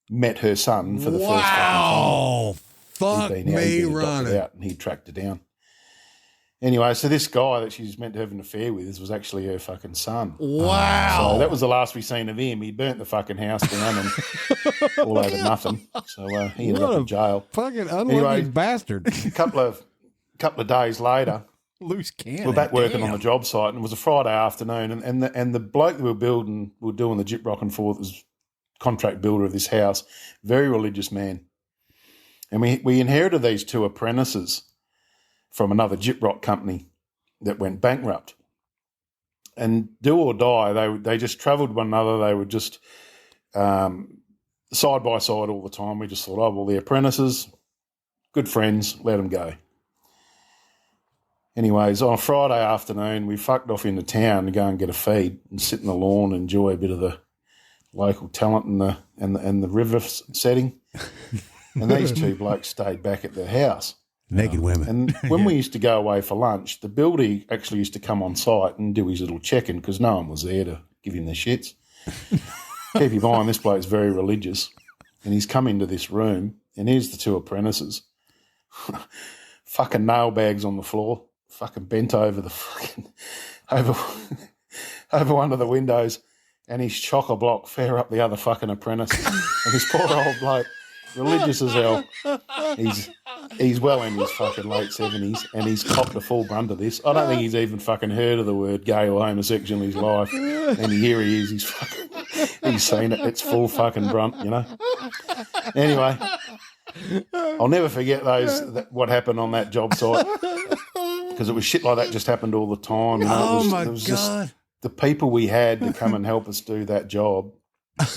met her son for the first time. Wow. Fuck me running. Out and he tracked her down. Anyway, so this guy that she's meant to have an affair with was actually her fucking son. Wow. So that was the last we seen of him. He burnt the fucking house down and all over nothing. So he ended up in jail. Fucking unlucky bastard. A couple of days later, loose cannon. we're back working on the job site, and it was a Friday afternoon, and the bloke that we were doing the gyp rocking for, was contract builder of this house, very religious man. And we inherited these 2 apprentices from another gyp rock company that went bankrupt. And do or die, they just travelled one another. They were just side by side all the time. We just thought, oh, well, the apprentices, good friends, let them go. Anyways, on a Friday afternoon, we fucked off into town to go and get a feed and sit in the lawn and enjoy a bit of the local talent and the river setting. And these 2 blokes stayed back at their house. Naked women. And when we used to go away for lunch, the builder actually used to come on site and do his little check-in because no one was there to give him the shits. Keep in mind, this bloke's very religious, and he's come into this room, and here's the two apprentices. Fucking nail bags on the floor, fucking bent over the fucking over one of the windows, and he's chock-a-block fair up the other fucking apprentice. And this poor old bloke, religious as hell, he's well in his fucking late 70s, and he's copped the full brunt of this. I don't think he's even fucking heard of the word gay or homosexual in his life. And here he is, he's seen it. It's full fucking brunt, you know. Anyway, I'll never forget what happened on that job site, because it was shit like that just happened all the time. You know? It was God. Just the people we had to come and help us do that job,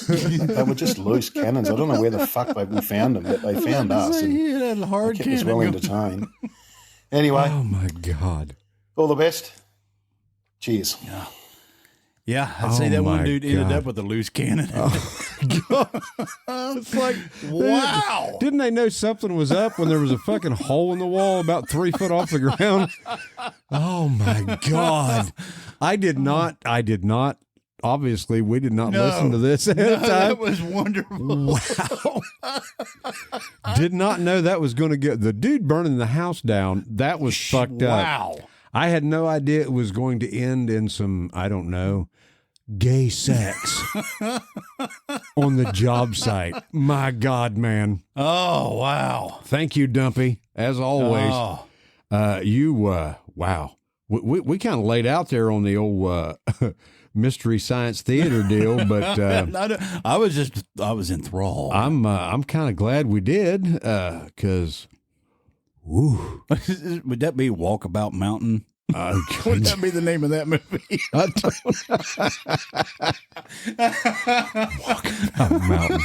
they were just loose cannons. I don't know where the fuck we found them, but they found us. And kept us well entertained. Anyway. Oh, my God. All the best. Cheers. Yeah, I'd say that one dude ended up with a loose cannon. It's like, wow. Didn't they know something was up when there was a fucking hole in the wall about 3 foot off the ground? Oh, my God. I did not. Obviously, we did not listen to this ahead of time. That was wonderful. Wow. Did not know that was going to get the dude burning the house down. That was fucked up. Wow. I had no idea it was going to end in some, I don't know, gay sex on the job site. My God, man. Oh, wow. Thank you, Dumpy. As always. Oh. Wow. We kind of laid out there on the old Mystery Science Theater deal, but I was enthralled. I'm kind of glad we did, because woo. Would that be Walkabout Mountain? Would that be the name of that movie? Walkabout Mountain.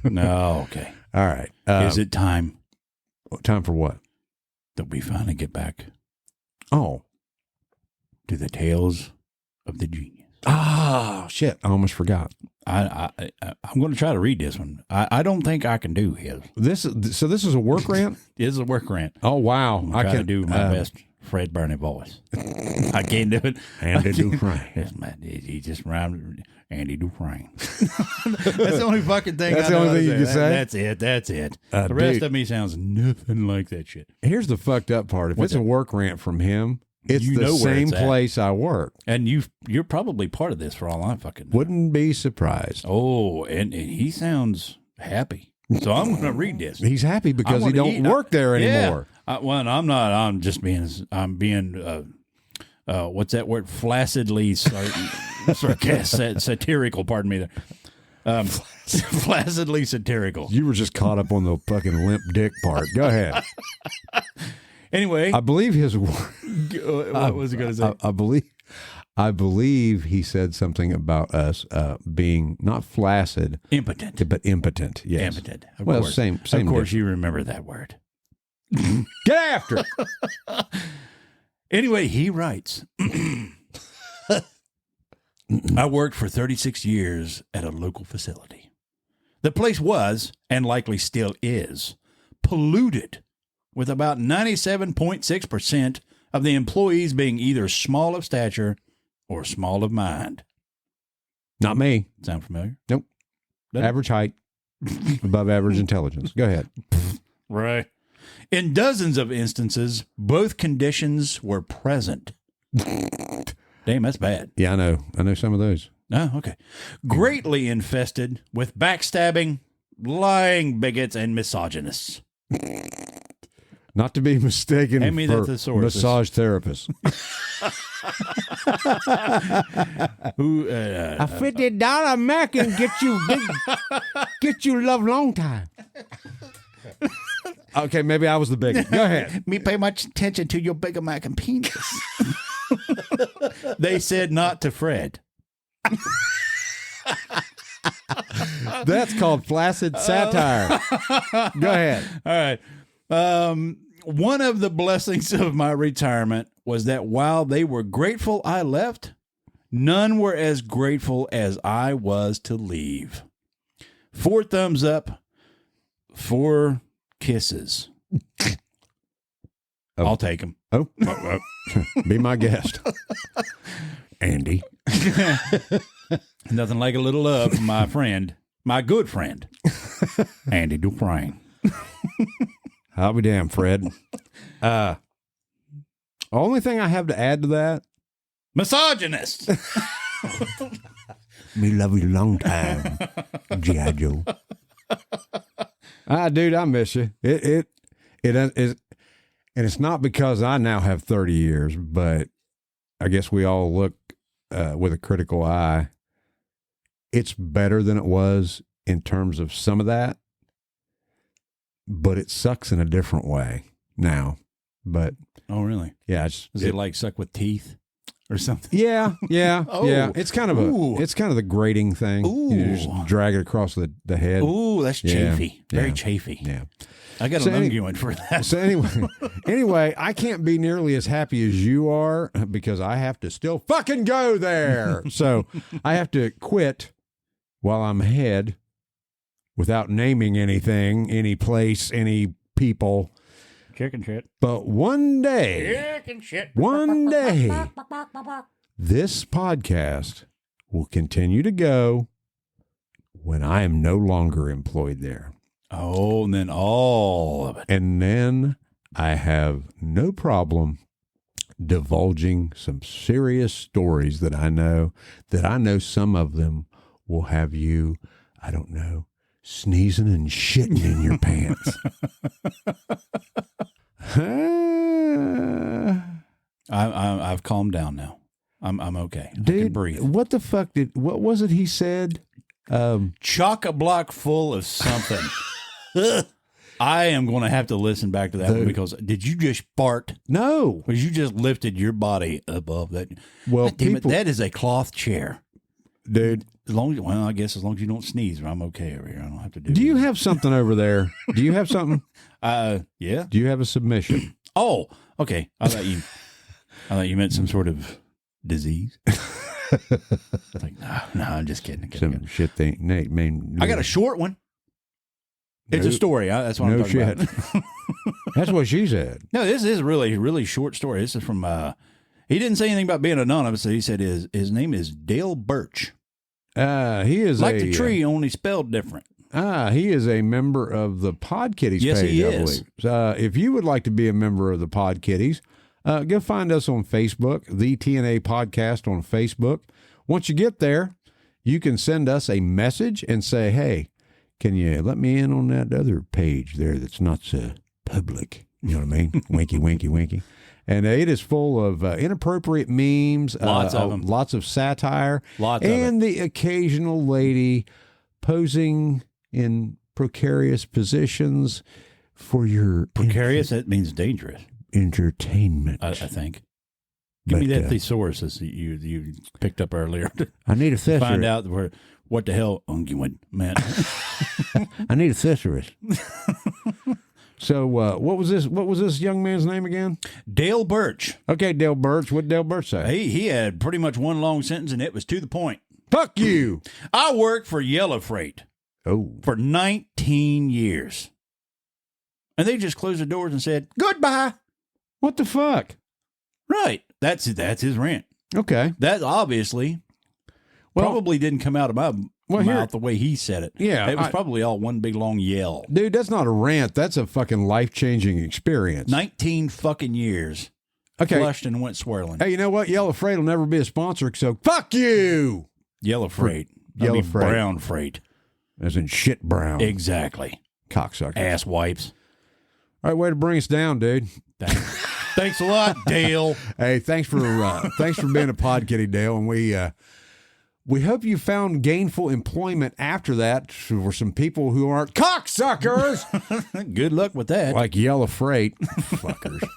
No, okay. All right. Is it time? Time for what? That we finally get back. Oh. To the tales of the genius. Ah, shit. I almost forgot. I'm going to try to read this one. I don't think I can do his. This is a work rant? It is a work rant. Oh, wow. I can do my best Fred Burney voice. I can't do it. Andy Dufresne. Yes, man. He just rhymed Andy Dufresne. That's the only fucking thing That's I know the only thing you can That's say? That's it. The rest of me sounds nothing like that shit. Here's the fucked up part. If it's a work rant from him, it's the same place I work. And you're probably part of this for all I fucking know. Wouldn't be surprised. Oh, and he sounds happy. So I'm going to read this. He's happy because he don't work there anymore. Yeah. Well, I'm not. I'm just being what's that word? Flaccidly satirical. Pardon me there. Flaccidly satirical. You were just caught up on the fucking limp dick part. Go ahead. Anyway, I believe his. What was he going to say? I believe he said something about us being not flaccid, impotent, but impotent. Yes, impotent. Of course. Same. Of course, difference. You remember that word. Get after it. Anyway, he writes. I worked for 36 years at a local facility. The place was, and likely still is, polluted, with about 97.6% of the employees being either small of stature or small of mind. Not me. Sound familiar? Nope. Average height, above average intelligence. Go ahead. Right. In dozens of instances, both conditions were present. Damn, that's bad. Yeah, I know. I know some of those. Oh, okay. Greatly infested with backstabbing, lying bigots, and misogynists. Not to be mistaken for massage therapists. Who a $50 Mac can get you love long time. Okay, maybe I was the bigot. Go ahead. Me pay much attention to your big American penis. They said not to Fred. That's called flaccid satire. Go ahead. All right. One of the blessings of my retirement was that while they were grateful I left, none were as grateful as I was to leave. 4 thumbs up for kisses. Oh. I'll take them. Oh, be my guest, Andy. Nothing like a little love from my friend, my good friend, Andy Dufresne. I'll be damned, Fred. Only thing I have to add to that, misogynist. Me love you long time, G.I. Joe. Dude, I miss you. It is, and it's not because I now have 30 years, but I guess we all look with a critical eye. It's better than it was in terms of some of that, but it sucks in a different way now. But oh, really? Yeah. Does it like suck with teeth or something? Yeah. Oh. Yeah. It's kind of the grating thing. Ooh. You just drag it across the head. Ooh, that's chafy. Yeah. Very chafy. Yeah. I got an unguent for that. So anyway, I can't be nearly as happy as you are because I have to still fucking go there. So I have to quit while I'm ahead without naming anything, any place, any people. Chicken shit. But one day, this podcast will continue to go when I am no longer employed there. Oh, and then all of it. And then I have no problem divulging some serious stories that I know some of them will have you, I don't know, sneezing and shitting in your pants. I've calmed down now. I'm okay. Dude, I can breathe. What the fuck what was it he said? Chock-a-block full of something. I am going to have to listen back to that one because did you just fart? No. Because you just lifted your body above that. Well, God damn it, that is a cloth chair. Dude. I guess as long as you don't sneeze, I'm okay over here. I don't have to do it. Do you have something over there? Do you have something? Yeah. Do you have a submission? Oh, okay. I thought you meant some sort of disease. Like, no, I'm just kidding. Some shit thing. Nate, man. I got a short one. It's a story. That's what I'm talking about. That's what she said. No, this is really, really short story. This is from, he didn't say anything about being anonymous. So he said his name is Dale Birch. He is like the tree, only spelled different. He is a member of the Pod Kitties page, I believe. If you would like to be a member of the Pod Kitties, go find us on Facebook, the TNA Podcast on Facebook. Once you get there, you can send us a message and say, hey, can you let me in on that other page there that's not so public? You know what I mean? Winky, winky, winky. And it is full of inappropriate memes. Lots of them. Lots of satire. Lots of it. And the occasional lady posing in precarious positions for your... Precarious? That means dangerous. Entertainment. I think. Give me that thesaurus that you picked up earlier. I need a thesaurus. Find out what the hell unguent meant. I need a thesaurus. So what was this young man's name again? Dale Birch. Okay, Dale Birch. What did Dale Birch say? He had pretty much one long sentence, and it was to the point. Fuck you. I worked for Yellow Freight for 19 years. And they just closed the doors and said, goodbye. What the fuck? Right. That's his rant. Okay. That obviously probably didn't come out of my mouth the way he said it. Yeah. It was probably all one big long yell. Dude, that's not a rant. That's a fucking life-changing experience. 19 fucking years. Okay. Flushed and went swirling. Hey, you know what? Yellow Freight will never be a sponsor, so fuck you. Yellow Freight. Yellow Freight. Brown Freight. As in shit brown. Exactly. Cocksucker. Ass wipes. All right, way to bring us down, dude. Thanks a lot, Dale. Hey, thanks for being a pod kitty, Dale, and we hope you found gainful employment after that for some people who aren't cocksuckers. Good luck with that. Like Yellow Freight. Fuckers.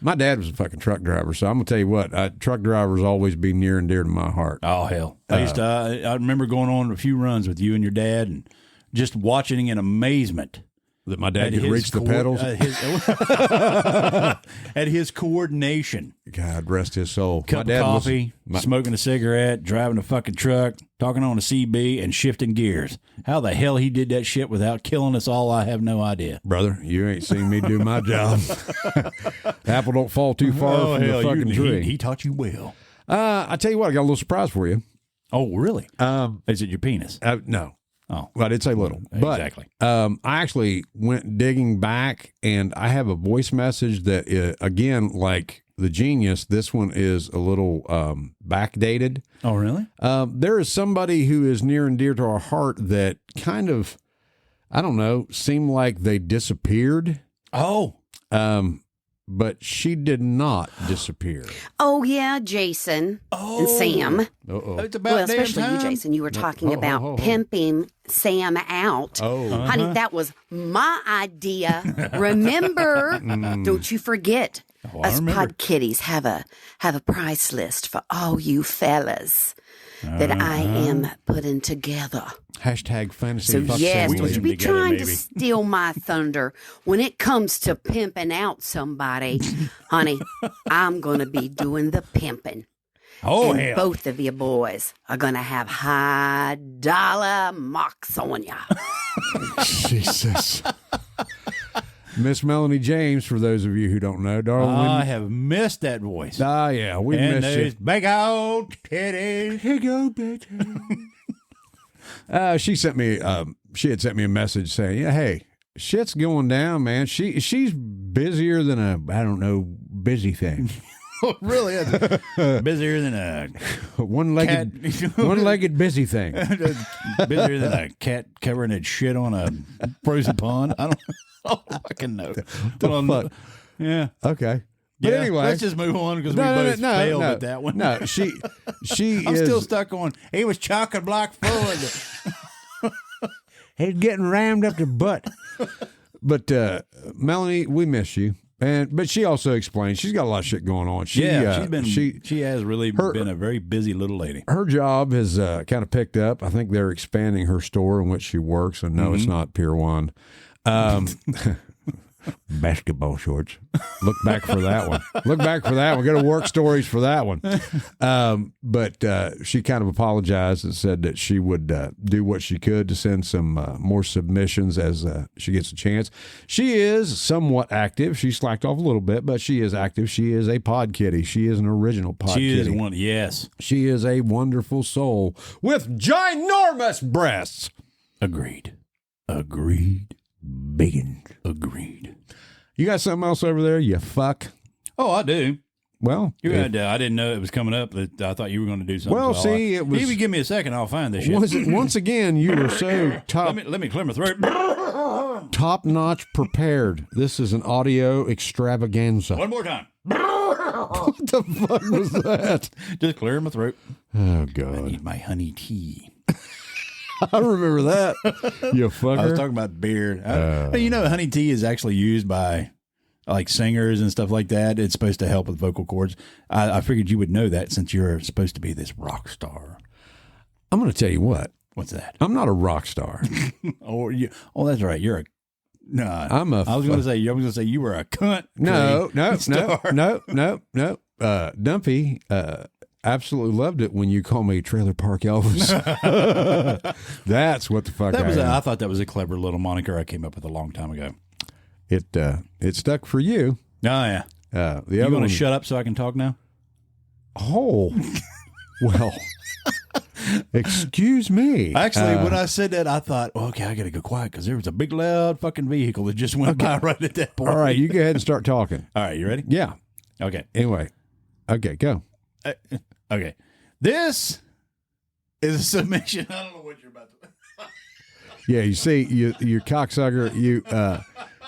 My dad was a fucking truck driver, so I'm going to tell you what, truck drivers always be near and dear to my heart. Oh, hell. I remember going on a few runs with you and your dad and just watching in amazement That my dad could reach the pedals. At his coordination. God rest his soul. Cup my dad of coffee, smoking a cigarette, driving a fucking truck, talking on a CB, and shifting gears. How the hell he did that shit without killing us all, I have no idea. Brother, you ain't seen me do my job. Apple don't fall too far from the fucking tree. He taught you well. I tell you what, I got a little surprise for you. Oh, really? Is it your penis? No. Oh, well, I did say little, but exactly. I actually went digging back, and I have a voice message that, again, like the Genius, this one is a little backdated. Oh, really? There is somebody who is near and dear to our heart that kind of, I don't know, seemed like they disappeared. Oh, but she did not disappear. Oh, yeah, Jason and Sam. It's about well, especially you, Jason. You were talking about pimping Sam out. Honey, that was my idea. Remember? Don't you forget. Us pod kitties have a price list for all you fellas that I am putting together. Hashtag fantasy. So yes, sandwich. would you be trying to steal my thunder when it comes to pimping out somebody? Honey, I'm going to be doing the pimping. Oh, and hell. both of you boys are going to have high dollar marks on ya. Jesus. Miss Melanie James, for those of you who don't know, darling. I have missed that voice. Yeah, we missed you. Big old titties. Big old bitches. She had sent me a message saying, "Yeah, hey, shit's going down, man. She's busier than a busy thing." Really is. Busier than a one-legged busy thing. Busier than a cat covering its shit on a frozen pond. I don't fucking know. Fuck. Yeah. Okay. But anyway, let's just move on because we both failed at that one. No, she I'm still stuck on. He was chock block full. He's getting rammed up the butt. But Melanie, we miss you. But she also explained she's got a lot of shit going on. She has really been a very busy little lady. Her job has kind of picked up. I think they're expanding her store in which she works. And no, it's not Pier 1. Basketball shorts. Look back for that one. Look back for that one. Got to work stories for that one. But she kind of apologized and said that she would do what she could to send some more submissions as she gets a chance. She is somewhat active. She slacked off a little bit, but she is active. She is a pod kitty. She is an original pod kitty. She is one, yes. She is a wonderful soul with ginormous breasts. Agreed. Biggin. Agreed. You got something else over there, you fuck? Oh, I do. Well, I didn't know it was coming up. That I thought you were going to do something. Well, see, it was. Even give me a second, I'll find this shit. Once again, you were so top. Let me clear my throat. Top notch prepared. This is an audio extravaganza. One more time. What the fuck was that? Just clear my throat. Oh God! I need my honey tea. I remember that. You fucker. I was talking about beer. Honey tea is actually used by like singers and stuff like that. It's supposed to help with vocal cords. I figured you would know that since you're supposed to be this rock star. I'm going to tell you what. What's that? I'm not a rock star. Oh, that's right. You're a. No, I was going to say you were a cunt. No. Dumpy. Absolutely loved it when you call me Trailer Park Elvis. That's what the fuck I thought that was a clever little moniker I came up with a long time ago. It stuck for you. Oh, yeah. You going to shut up so I can talk now? Oh, well, excuse me. Actually, when I said that, I thought, okay, I got to go quiet because there was a big, loud fucking vehicle that just went by right at that point. All right, you go ahead and start talking. All right, you ready? Yeah. Okay. Anyway, okay, go. Okay. This is a submission. I don't know what you're about to. Yeah, you see, you cocksucker,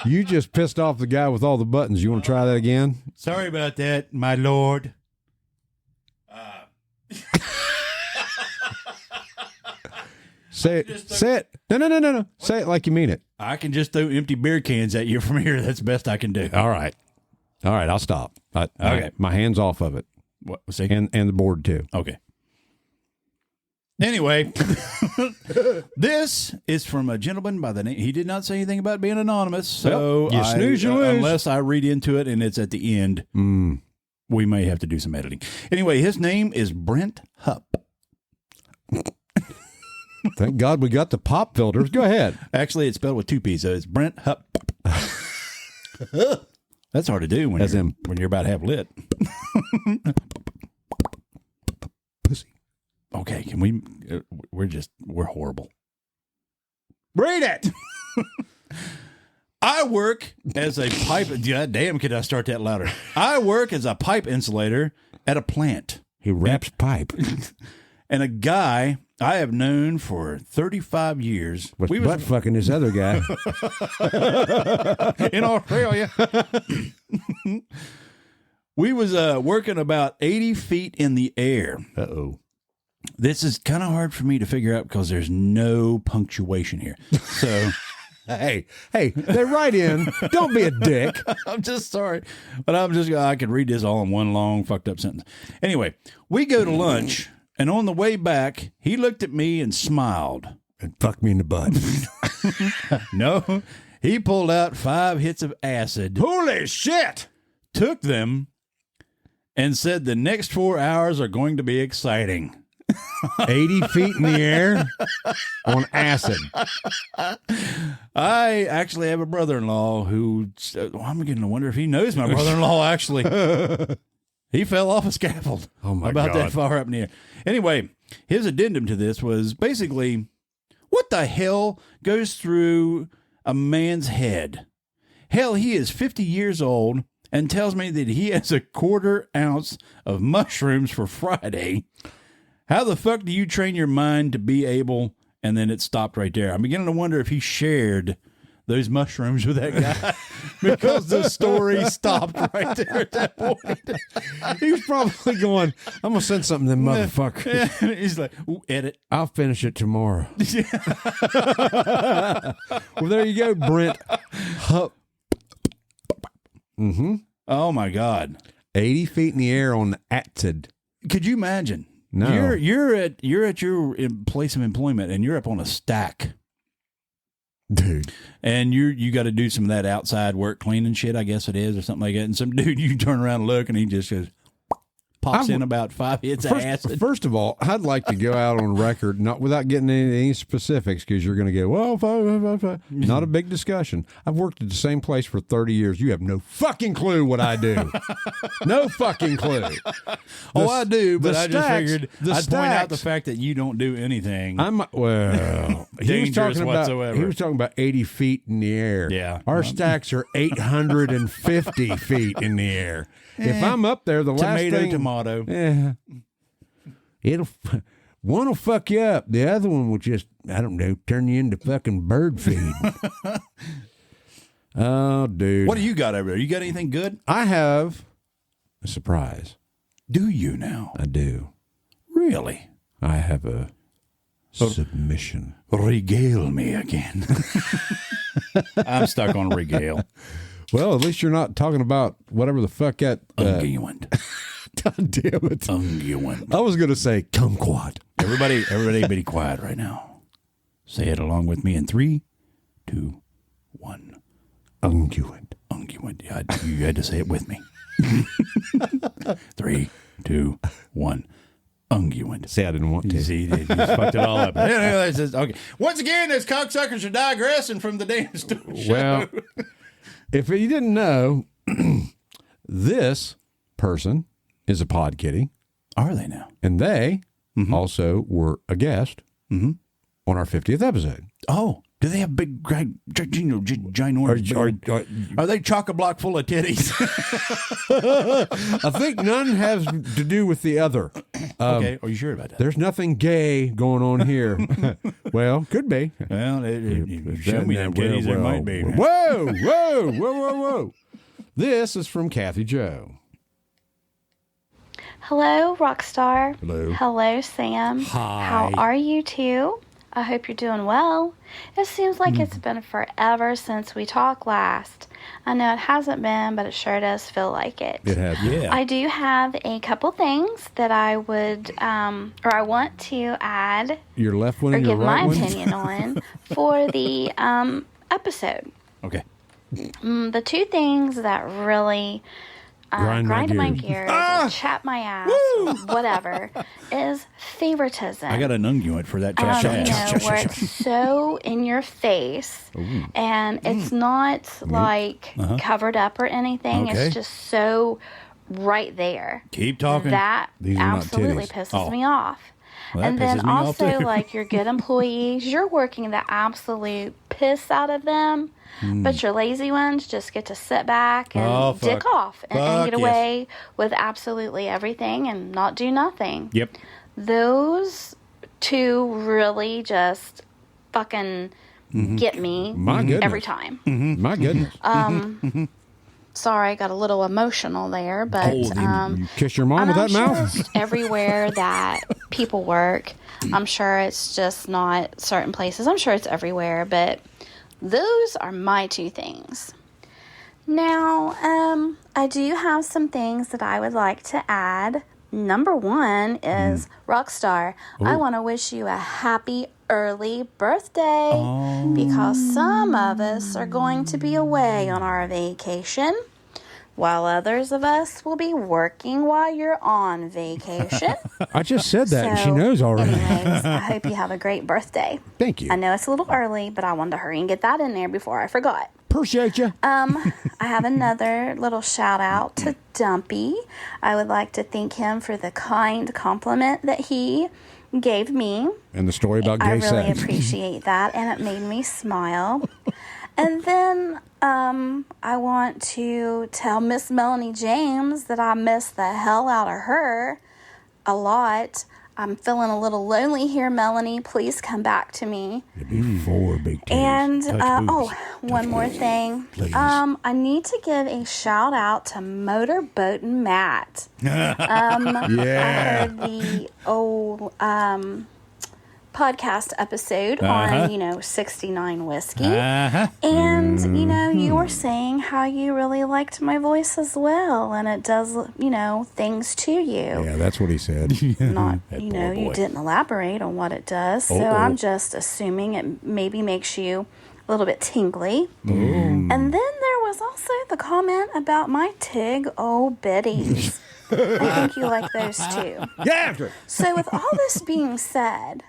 you just pissed off the guy with all the buttons. You want to try that again? Sorry about that, my lord. Say it. No. Say it like you mean it. I can just throw empty beer cans at you from here. That's the best I can do. All right, I'll stop. Okay. My hand's off of it. What? See? And the board too. Okay. Anyway, this is from a gentleman by the name. He did not say anything about being anonymous. So you snooze, you lose. Unless I read into it and it's at the end, we may have to do some editing. Anyway, his name is Brent Hupp. Thank God we got the pop filters. Go ahead. Actually, it's spelled with 2 P's, so it's Brent Hupp. That's hard to do when you're about half lit. Pussy. Okay, can we? We're horrible. Read it. I work as a pipe. God damn, could I start that louder? I work as a pipe insulator at a plant. He wraps pipe. And a guy I have known for 35 years. Was butt fucking this other guy in Australia. We was working about 80 feet in the air. Uh-oh. This is kind of hard for me to figure out because there's no punctuation here. So, hey, they're right in. Don't be a dick. I'm just sorry. But I could read this all in one long fucked up sentence. Anyway, we go to lunch, and on the way back, he looked at me and smiled. And fucked me in the butt. No, he pulled out 5 hits of acid. Holy shit! Took them and said the next 4 hours are going to be exciting. 80 feet in the air on acid. I actually have a brother-in-law who, I'm beginning to wonder if he knows my brother-in-law, actually. He fell off a scaffold about that far up in the air. Anyway, his addendum to this was basically, what the hell goes through a man's head? Hell, he is 50 years old and tells me that he has a 1/4 ounce of mushrooms for Friday. How the fuck do you train your mind to be able, and then it stopped right there. I'm beginning to wonder if he shared those mushrooms with that guy because the story stopped right there at that point. He was probably going, I'm going to send something to them motherfuckers. Yeah. He's like, edit. I'll finish it tomorrow. Well, there you go, Brent. Mm-hmm. Oh, my God. 80 feet in the air on the acid. Could you imagine? No. You're at your place of employment and you're up on a stack. Dude. And you got to do some of that outside work cleaning shit, I guess it is, or something like that. And some dude, you turn around and look and he just goes, pops in about 5 hits of acid. First of all, I'd like to go out on record, not without getting any specifics, because you're going to go, well, not a big discussion. I've worked at the same place for 30 years. You have no fucking clue what I do. No fucking clue. I do, but I just figured I'd point out the fact that you don't do anything. Dangerous whatsoever. He was talking about 80 feet in the air. Yeah. Our stacks are 850 feet in the air. If I'm up there, the last thing... Tomato. Yeah. One will fuck you up. The other one will just, I don't know, turn you into fucking bird feed. Oh, dude. What do you got over there? You got anything good? I have a surprise. Do you now? I do. Really? I have a submission. Regale me again. I'm stuck on regale. Well, at least you're not talking about whatever the fuck that... Unguent. God damn it. Unguent. I was going to say kumquat. Everybody be quiet right now. Say it along with me in 3, 2, 1. Unguent. Unguent. Yeah, you had to say it with me. 3, 2, 1. Unguent. See, I didn't want to. See, you just fucked it all up. Okay. Once again, this cocksuckers are digressing from the damn show. Well... If you didn't know, this person is a pod kitty. Are they now? And they also were a guest on our 50th episode. Oh, do they have big, ginormous? Are they chock-a-block full of titties? I think none has to do with the other. Okay, are you sure about that? There's nothing gay going on here. Well, could be. Well, show me them titties, there might be. Whoa. This is from Cathy Jo. Hello, Rockstar. Hello. Hello, Sam. Hi. How are you two? I hope you're doing well. It seems like it's been forever since we talked last. I know it hasn't been, but it sure does feel like it. It has. Yeah. I do have a couple things that I would, or I want to add Your left one or and your give right my one? opinion on for the episode. Okay. The two things that really Grind my grind my gears. gears, chap my ass, whatever, is favoritism. I got an unguent for that. Where it's so in your face, and it's not like covered up or anything. Okay. It's just so right there. Keep talking. That These are not absolutely titties. pisses me off. Well, that And then pisses me off, also, too. like, you're good employees, you're working the absolute piss out of them, but your lazy ones just get to sit back and dick off and get away with absolutely everything and not do nothing. Yep. Those two really just fucking get me My goodness. every time. My goodness. Sorry, I got a little emotional there, but you kiss your mom with that I'm mouth? sure it's everywhere that people work. I'm sure it's just not certain places. I'm sure it's everywhere, but those are my two things. Now, I do have some things that I would like to add. Number one is Rockstar. I want to wish you a happy early birthday because some of us are going to be away on our vacation, while others of us will be working while you're on vacation. I just said that, and she knows already. Anyways, I hope you have a great birthday. Thank you. I know it's a little early, but I wanted to hurry and get that in there before I forgot. Appreciate you. I have another little shout out to Dumpy. I would like to thank him for the kind compliment that he gave me. And the story about gay I really sex. appreciate that, and it made me smile. And then I want to tell Miss Melanie James that I miss the hell out of her a lot. I'm feeling a little lonely here, Melanie. Please come back to me. Four big titties. And one more thing. I need to give a shout out to Motorboat and Matt. I heard the old podcast episode on 69 whiskey, and you were saying how you really liked my voice as well, and it does things to you. Yeah, that's what he said. Not you didn't elaborate on what it does, so I'm just assuming it maybe makes you a little bit tingly. And then there was also the comment about my Tig old biddies. I think you like those too. Get after it. So with all this being said,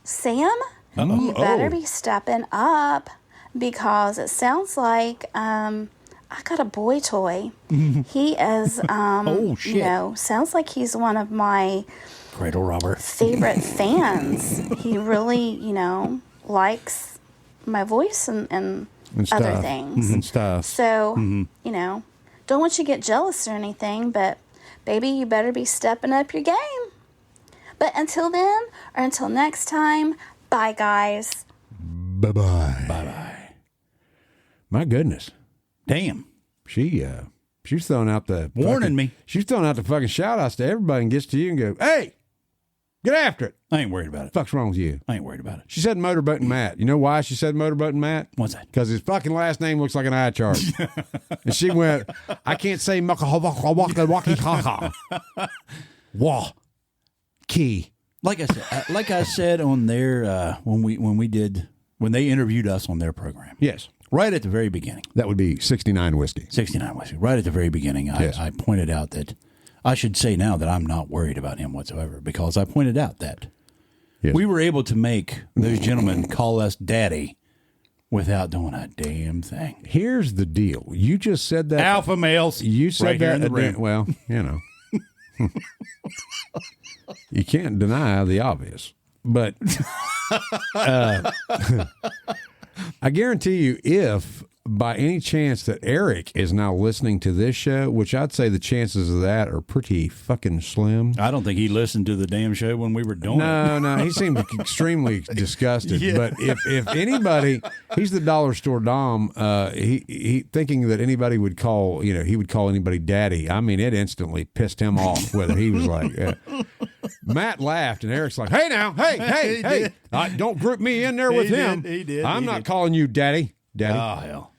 Sam, you better be stepping up, because it sounds like I got a boy toy. He is, sounds like he's one of my Cradle robber favorite fans. He really, likes my voice and other things and stuff. So, don't want you to get jealous or anything, but baby, you better be stepping up your game. But until then, or until next time, bye, guys. Bye-bye. Bye-bye. My goodness. Damn. She's throwing out the... Warning me. She's throwing out the fucking shout-outs to everybody and gets to you and go, hey, get after it. I ain't worried about it. Fuck's wrong with you? I ain't worried about it. She said Motorboat and Matt. You know why she said Motorboat and Matt? What's that? Because his fucking last name looks like an eye chart. And she went, I can't say muckawaka. Wah. Key. Like I said on their when they interviewed us on their program. Yes. Right at the very beginning. That would be 69 whiskey. 69 whiskey. Right at the very beginning, I pointed out that I should say now that I'm not worried about him whatsoever, because I pointed out that we were able to make those gentlemen call us daddy without doing a damn thing. Here's the deal. You just said that. Alpha males. You said right that here in the room. Well, you can't deny the obvious. But I guarantee you, if by any chance that Eric is now listening to this show, which I'd say the chances of that are pretty fucking slim. I don't think he listened to the damn show when we were doing it. No, he seemed extremely disgusted. Yeah. But if anybody, he's the dollar store Dom. He thinking that anybody would call, he would call anybody daddy. I mean, it instantly pissed him off. Whether he was like, Matt laughed, and Eric's like, "Hey now, hey, don't group me in there with him. He did. I'm not calling you daddy." Oh hell.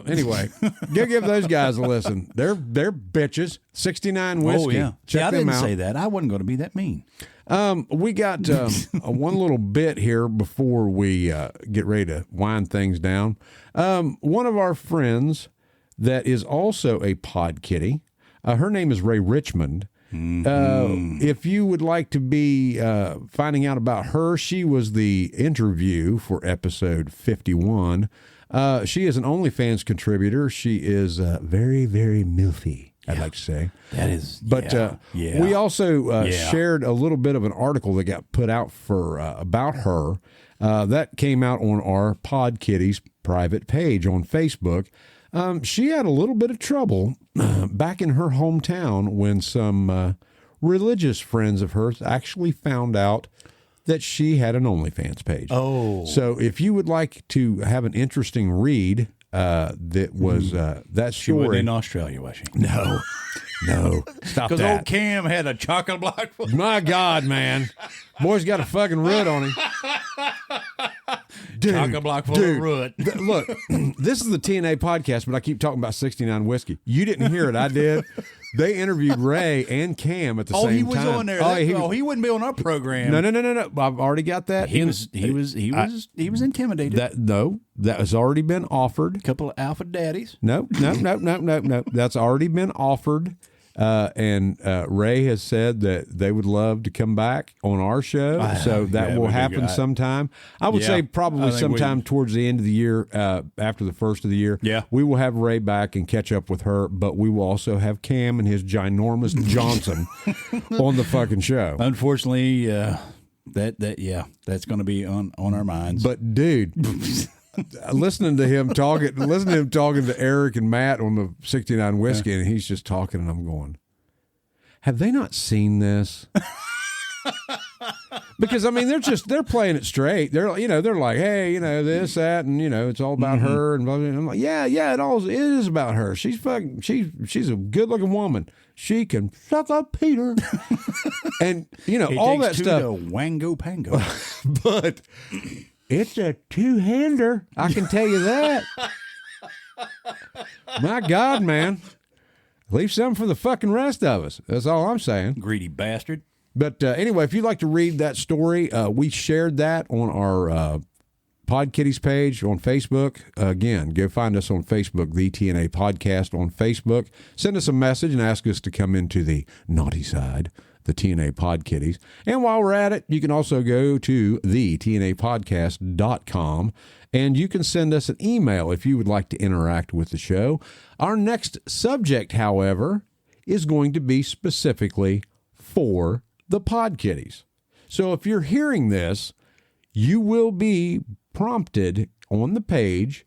Anyway, give those guys a listen. They're bitches. 69 whiskey. Oh yeah. Check I them didn't out. say that. I wasn't going to be that mean. We got one little bit here before we get ready to wind things down. One of our friends that is also a pod kitty, her name is Ray Richmond. If you would like to be finding out about her, she was the interview for episode 51. She is an OnlyFans contributor. She is very, very milfy, I'd like to say. That is. But we also shared a little bit of an article that got put out for about her. That came out on our Pod Kitties private page on Facebook. She had a little bit of trouble back in her hometown when some religious friends of hers actually found out that she had an OnlyFans page. Oh. So if you would like to have an interesting read, that was that story. She wasn't in Australia, was she? No. Stop that. Because old Cam had a chocolate block. My God, man. Boy's got a fucking root on him. Chocolate block full of root. Look, this is the TNA podcast, but I keep talking about 69 whiskey. You didn't hear it. I did. They interviewed Ray and Cam at the same time. Oh, he was on there. He wouldn't be on our program. No. I've already got that. He was intimidated. That has already been offered. A couple of alpha daddies. No. That's already been offered. And Ray has said that they would love to come back on our show, so that will happen sometime. I would say probably sometime towards the end of the year, after the first of the year. Yeah, we will have Ray back and catch up with her, but we will also have Cam and his ginormous Johnson on the fucking show. Unfortunately, that's going to be on our minds. But dude. Listening to him talking to Eric and Matt on the 69 whiskey, and he's just talking, and I'm going, have they not seen this? Because I mean, they're playing it straight. They're like, hey, this, that, and it's all about her, and blah, blah, blah. I'm like, yeah, it is about her. She's she's a good looking woman. She can suck up Peter, and all that stuff. Wango pango, but. It's a two-hander, I can tell you that. My God, man. Leave some for the fucking rest of us. That's all I'm saying. Greedy bastard. But anyway, if you'd like to read that story, we shared that on our Pod Kitties page on Facebook. Again, go find us on Facebook, the TNA Podcast on Facebook. Send us a message and ask us to come into the naughty side, the TNA Pod Kitties. And while we're at it, you can also go to thetnapodcast.com and you can send us an email if you would like to interact with the show. Our next subject, however, is going to be specifically for the Pod Kitties. So if you're hearing this, you will be prompted on the page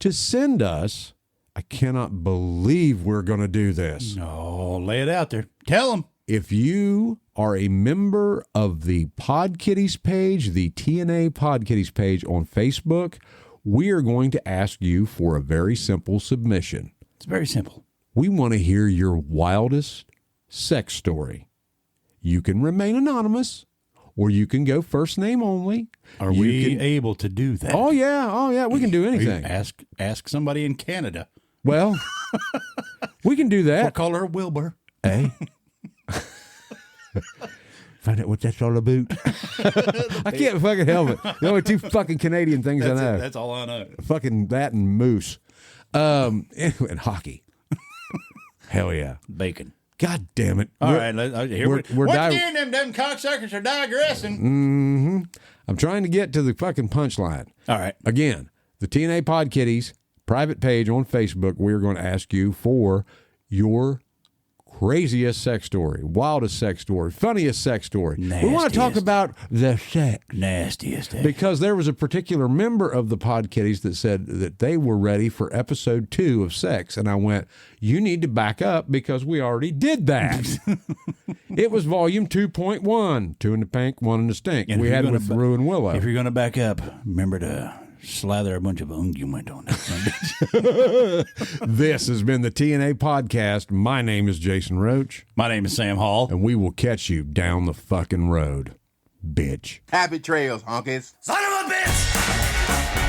to send us. I cannot believe we're going to do this. No, lay it out there. Tell them. If you are a member of the Pod Kitties page, the TNA Pod Kitties page on Facebook, we are going to ask you for a very simple submission. It's very simple. We want to hear your wildest sex story. You can remain anonymous, or you can go first name only. Are we able to do that? Oh, yeah. We can do anything. Ask somebody in Canada. Well, we can do that. We'll call her Wilbur. Hey. Find out what that's all about. I can't fucking help it. The only two fucking Canadian things I know. That's all I know. Fucking that and moose. And hockey. Hell yeah. Bacon. God damn it. All right. We're once again, them cocksuckers are digressing. Mm-hmm. I'm trying to get to the fucking punchline. All right. Again, the TNA Pod Kitties private page on Facebook, we're going to ask you for your craziest sex story, wildest sex story, funniest sex story. Nastiest. We want to talk about the sex. Nastiest. Because there was a particular member of the Pod Kitties that said that they were ready for episode 2 of sex. And I went, you need to back up because we already did that. It was volume 2.1, 2 in the pink, 1 in the stink. And we had it with Rue and Willow. If you're going to back up, remember to Slather a bunch of unguent on it. This has been the TNA Podcast. My name is Jason Roach. My name is Sam Hall. And we will catch you down the fucking road, bitch. Happy trails, honkies. Son of a bitch!